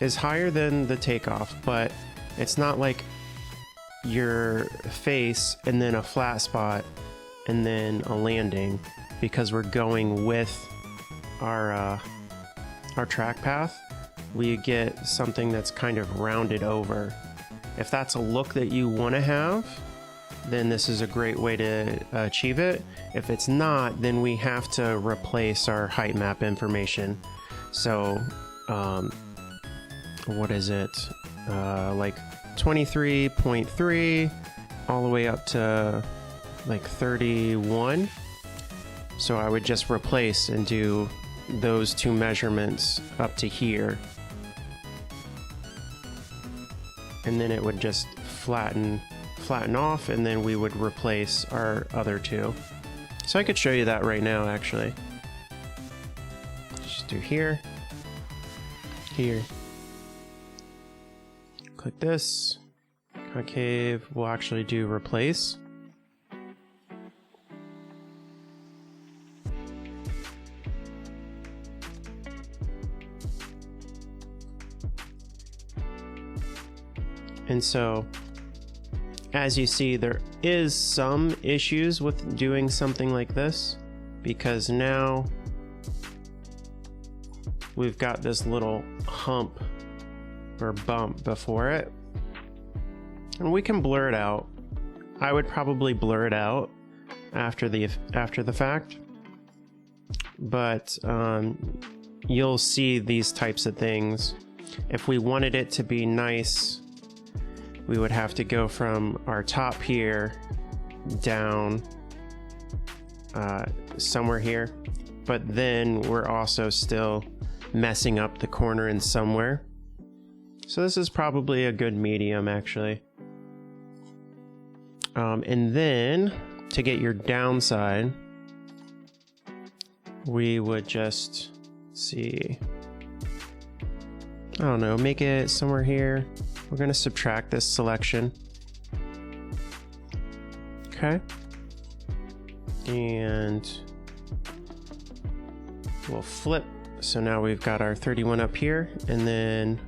is higher than the takeoff, but it's not like your face and then a flat spot and then a landing, because we're going with our track path. We get something that's kind of rounded over. If that's a look that you want to have, then this is a great way to achieve it. If it's not, then we have to replace our height map information. So what is it, like 23.3 all the way up to like 31. So I would just replace and do those two measurements up to here, and then it would just flatten off, and then we would replace our other two. So I could show you that right now, actually. Just do here, click this, concave, we'll actually do replace. And so, as you see, there is some issues with doing something like this, because now we've got this little hump or bump before it, and we can blur it out. I would probably blur it out after the fact, but you'll see these types of things. If we wanted it to be nice, we would have to go from our top here down somewhere here, but then we're also still messing up the corner in somewhere. So this is probably a good medium, actually. And then to get your downside, we would just see, I don't know, make it somewhere here. We're going to subtract this selection. Okay. And we'll flip. So now we've got our 31 up here, and then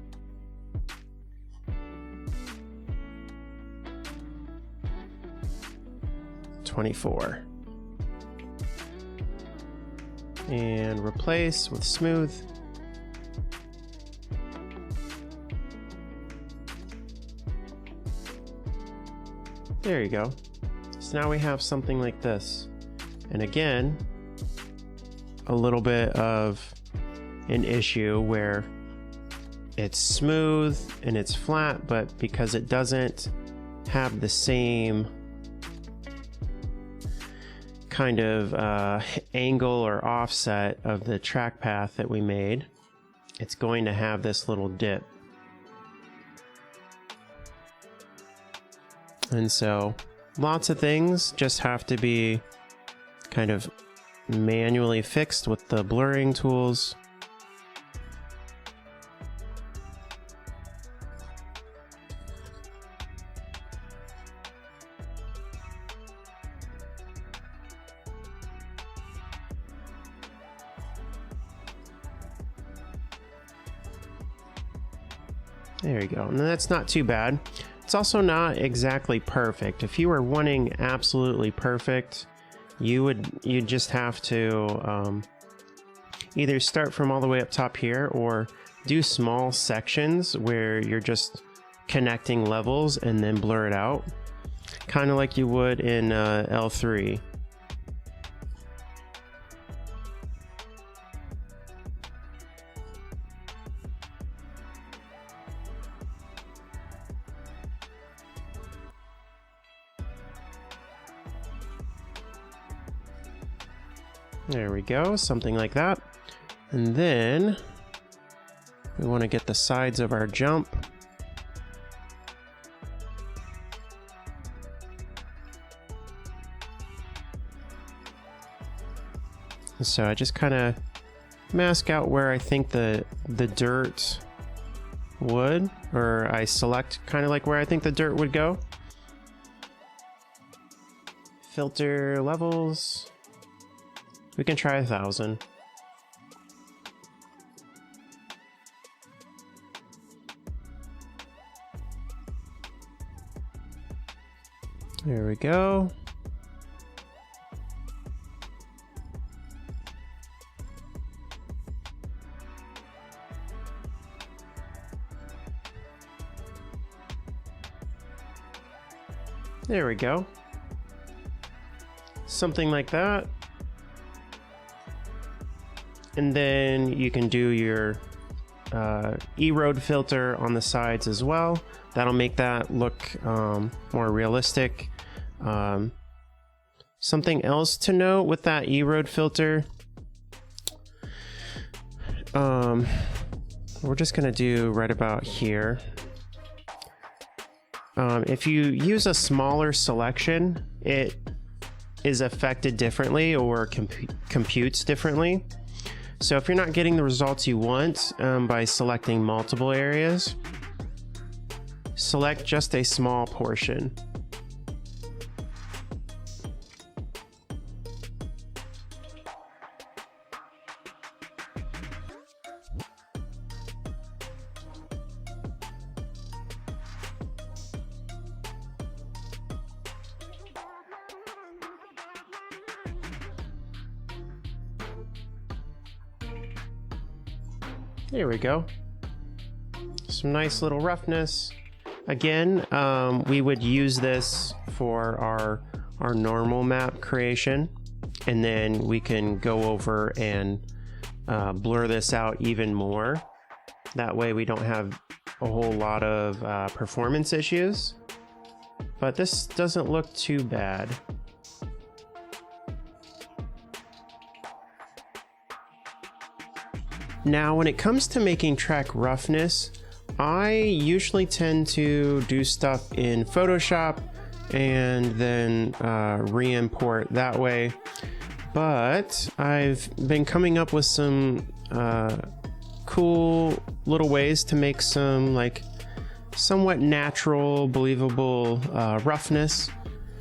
$24. And replace with smooth. There you go. So now we have something like this. And again, a little bit of an issue where it's smooth and it's flat, but because it doesn't have the same kind of angle or offset of the track path that we made, it's going to have this little dip. And so lots of things just have to be kind of manually fixed with the blurring tools. There you go. And that's not too bad. It's also not exactly perfect. If you were wanting absolutely perfect, you'd just have to either start from all the way up top here, or do small sections where you're just connecting levels and then blur it out, kind of like you would in L3. There we go, something like that. And then we want to get the sides of our jump. So I just kind of mask out where I think the dirt would, or I select kind of like where I think the dirt would go. Filter levels. We can try 1,000. There we go. There we go. Something like that. And then you can do your E-road filter on the sides as well. That'll make that look more realistic. Something else to note with that E-road filter, we're just gonna do right about here. If you use a smaller selection, it is affected differently or computes differently. So if you're not getting the results you want by selecting multiple areas, select just a small portion. There we go. Some nice little roughness. Again, we would use this for our normal map creation, and then we can go over and blur this out even more. That way we don't have a whole lot of performance issues, but this doesn't look too bad. Now, when it comes to making track roughness, I usually tend to do stuff in Photoshop and then re-import that way. But I've been coming up with some cool little ways to make some like somewhat natural, believable roughness.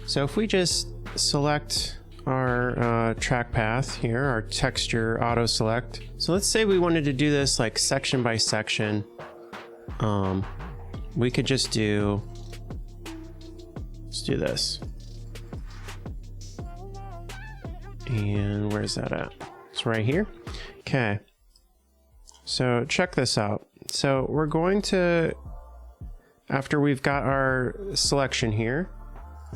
So if we just select our track path here, our texture auto select. So let's say we wanted to do this like section by section. We could just do, let's do this. And where's that at? It's right here. Okay. So check this out. So we're going to, after we've got our selection here,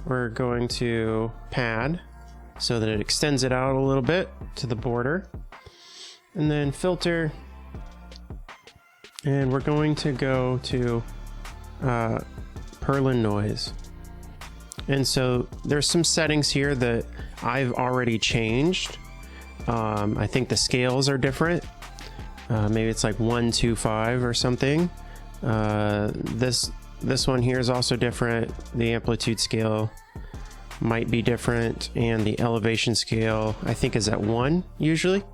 we're going to pad so that it extends it out a little bit to the border, and then filter, and we're going to go to Perlin noise. And so there's some settings here that I've already changed. I think the scales are different. Maybe it's like 1:5 or something. This one here is also different. The amplitude scale might be different, and the elevation scale I think is at 1 usually.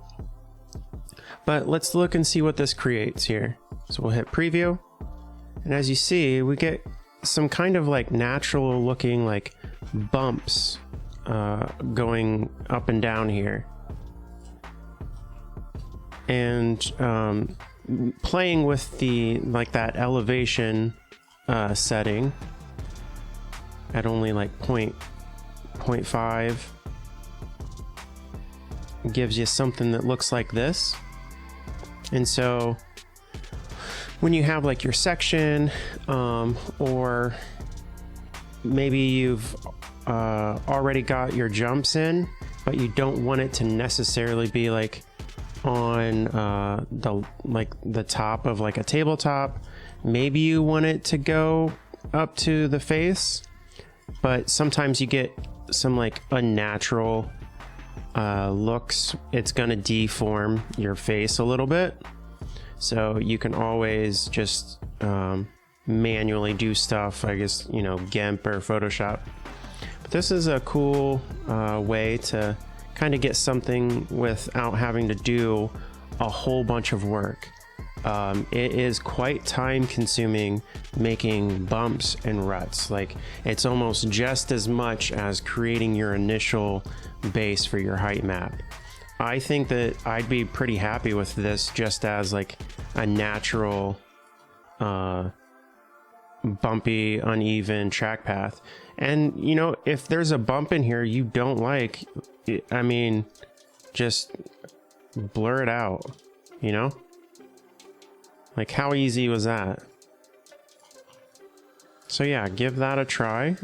But let's look and see what this creates here. So we'll hit preview, and as you see, we get some kind of like natural looking like bumps going up and down here. And playing with the like that elevation setting at only like 0.5 gives you something that looks like this. And so when you have like your section, or maybe you've already got your jumps in, but you don't want it to necessarily be like on the top of like a tabletop. Maybe you want it to go up to the face, but sometimes you get some like unnatural looks. It's gonna deform your face a little bit, so you can always just manually do stuff, I guess, you know, GIMP or Photoshop. But this is a cool way to kind of get something without having to do a whole bunch of work. It is quite time consuming making bumps and ruts. Like, it's almost just as much as creating your initial base for your height map. I think that I'd be pretty happy with this just as like a natural bumpy, uneven track path. And you know, if there's a bump in here you don't like, I mean, just blur it out, you know? Like, how easy was that? So yeah, give that a try.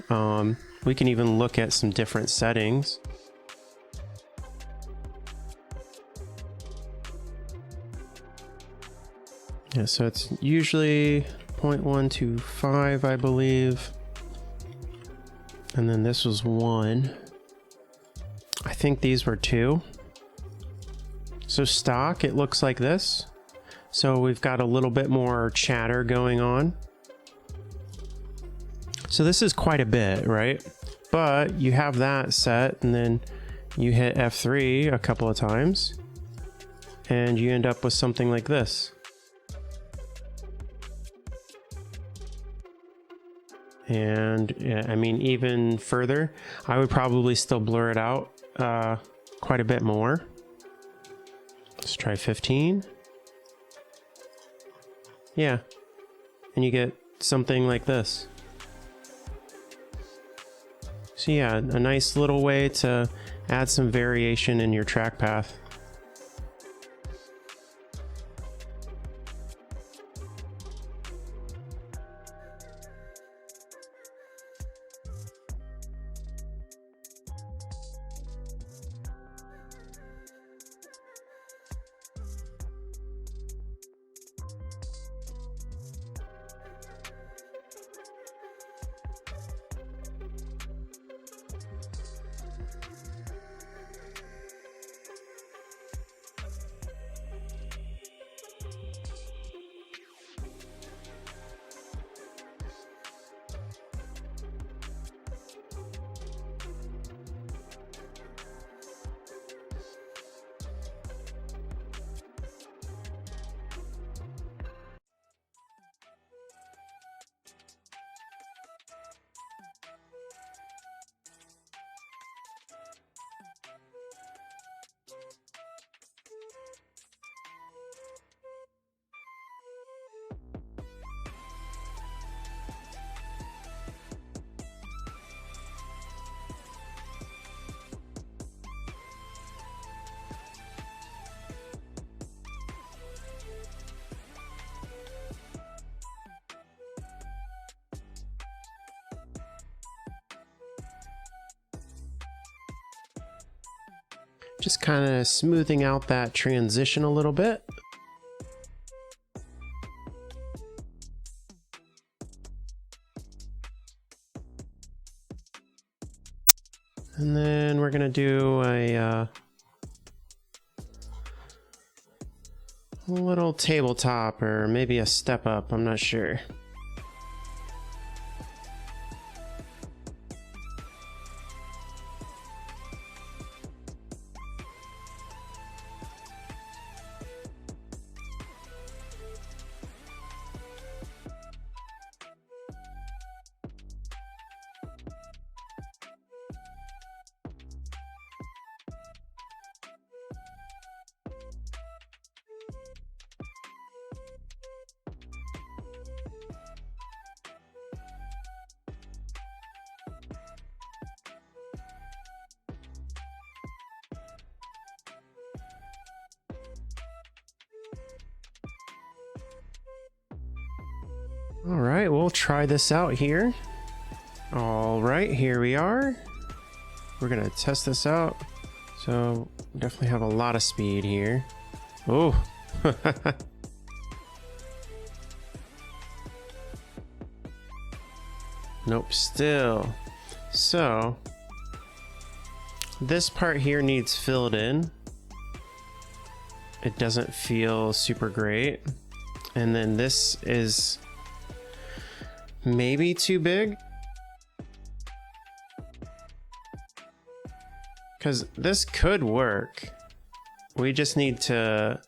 We can even look at some different settings. Yeah, so it's usually 0.125, I believe. And then this was 1. I think these were 2. So stock, it looks like this. So we've got a little bit more chatter going on. So this is quite a bit, right? But you have that set, and then you hit F3 a couple of times, and you end up with something like this. And yeah, I mean, even further, I would probably still blur it out quite a bit more. Let's try 15. Yeah, and you get something like this. So yeah, a nice little way to add some variation in your track path. Just kind of smoothing out that transition a little bit. And then we're gonna do a little tabletop, or maybe a step up, I'm not sure. All right, we'll try this out here. All right, here we are. We're gonna test this out. So definitely have a lot of speed here. Oh. Nope, still. So this part here needs filled in. It doesn't feel super great. And then this is maybe too big, because this could work. We just need to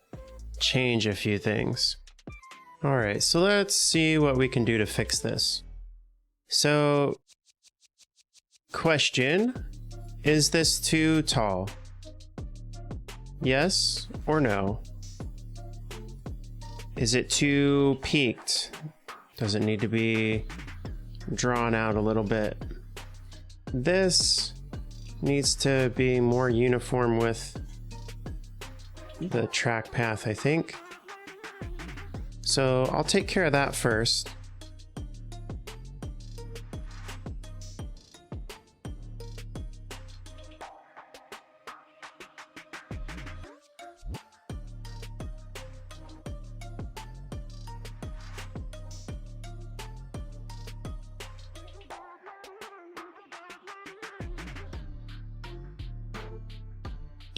change a few things. All right, so let's see what we can do to fix this. So, question, is this too tall? Yes or no? Is it too peaked? Does it need to be drawn out a little bit? this needs to be more uniform with the track path, I think. So I'll take care of that first.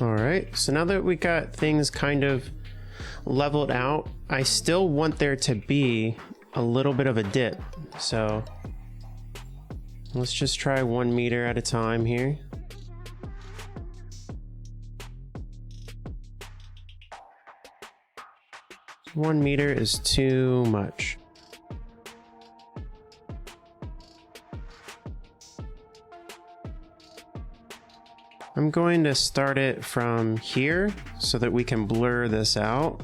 All right, so now that we got things kind of leveled out, I still want there to be a little bit of a dip. So let's just try 1 meter at a time here. One meter is too much. I'm going to start it from here so that we can blur this out.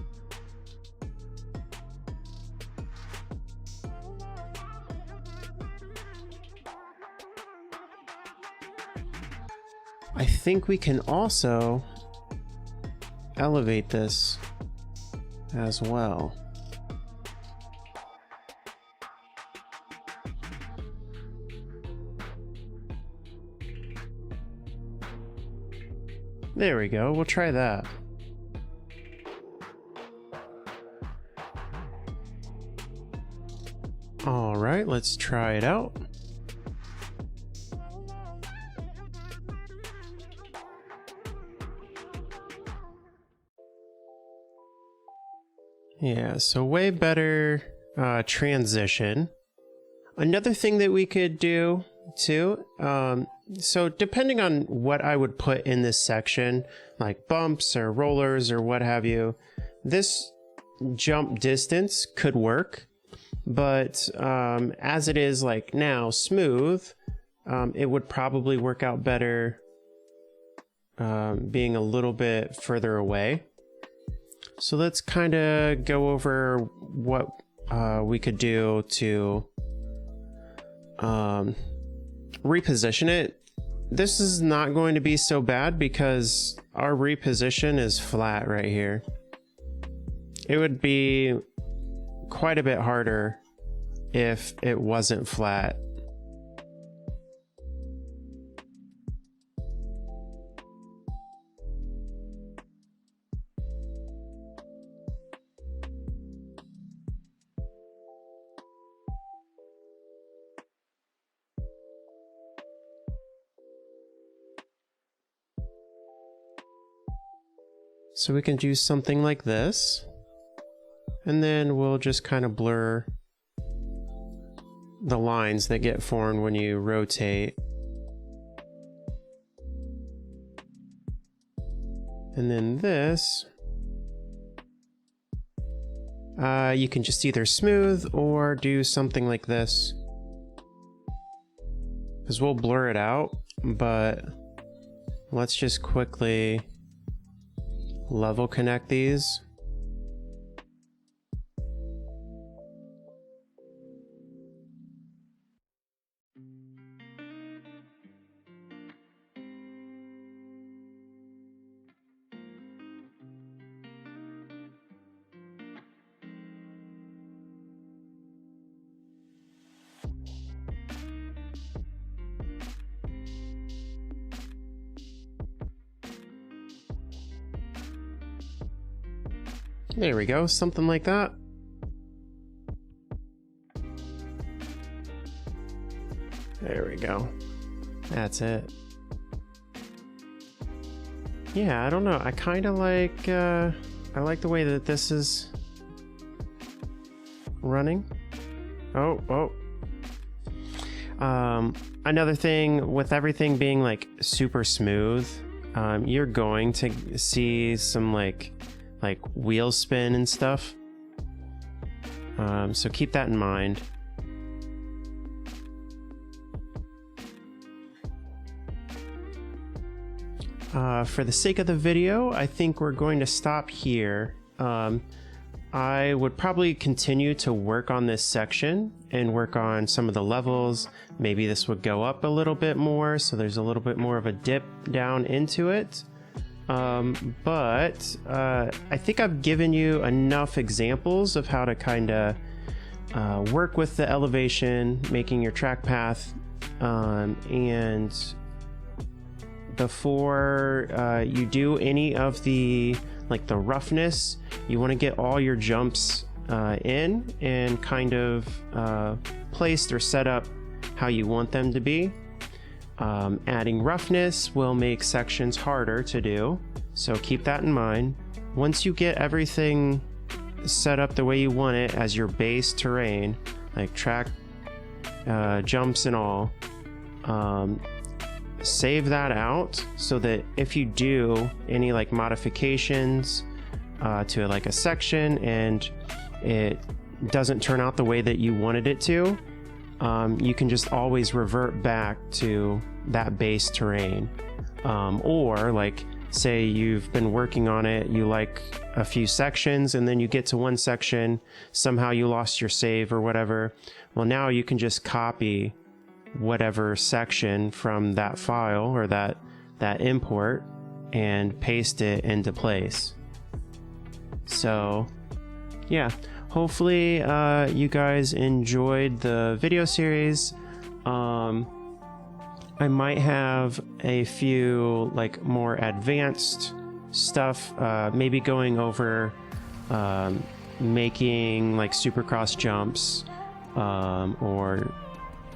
I think we can also elevate this as well. There we go, we'll try that. All right, let's try it out. Yeah, so way better transition. Another thing that we could do too, so depending on what I would put in this section, like bumps or rollers or what have you, this jump distance could work, but as it is like now smooth, it would probably work out better being a little bit further away. So let's kind of go over what we could do to reposition it. This is not going to be so bad because our reposition is flat right here. It would be quite a bit harder if it wasn't flat. So we can do something like this, and then we'll just kind of blur the lines that get formed when you rotate. And then this, you can just either smooth or do something like this, because we'll blur it out, but let's just quickly level connect these. There we go, something like that. There we go. That's it. Yeah, I don't know. I kind of like, I like the way that this is running. Oh. Another thing with everything being like super smooth, you're going to see some like wheel spin and stuff. So keep that in mind. For the sake of the video, I think we're going to stop here. I would probably continue to work on this section and work on some of the levels. Maybe this would go up a little bit more, so there's a little bit more of a dip down into it. But I think I've given you enough examples of how to kind of work with the elevation, making your track path, and before you do any of the roughness, you want to get all your jumps in and kind of placed or set up how you want them to be. Adding roughness will make sections harder to do, so keep that in mind. Once you get everything set up the way you want it as your base terrain, like track, jumps and all, save that out so that if you do any like modifications to like a section and it doesn't turn out the way that you wanted it to, you can just always revert back to that base terrain. Or like, say you've been working on it, you like a few sections, and then you get to one section, somehow you lost your save or whatever. Well, now you can just copy whatever section from that file or that import and paste it into place. So yeah, hopefully you guys enjoyed the video series. I might have a few like more advanced stuff, maybe going over making like supercross jumps, or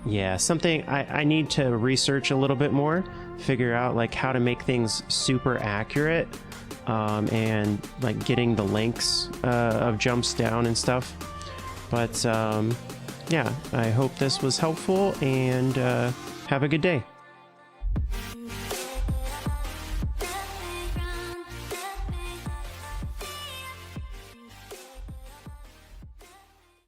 yeah, something I need to research a little bit more, figure out like how to make things super accurate, and like getting the lengths of jumps down and stuff. But yeah, I hope this was helpful, and have a good day.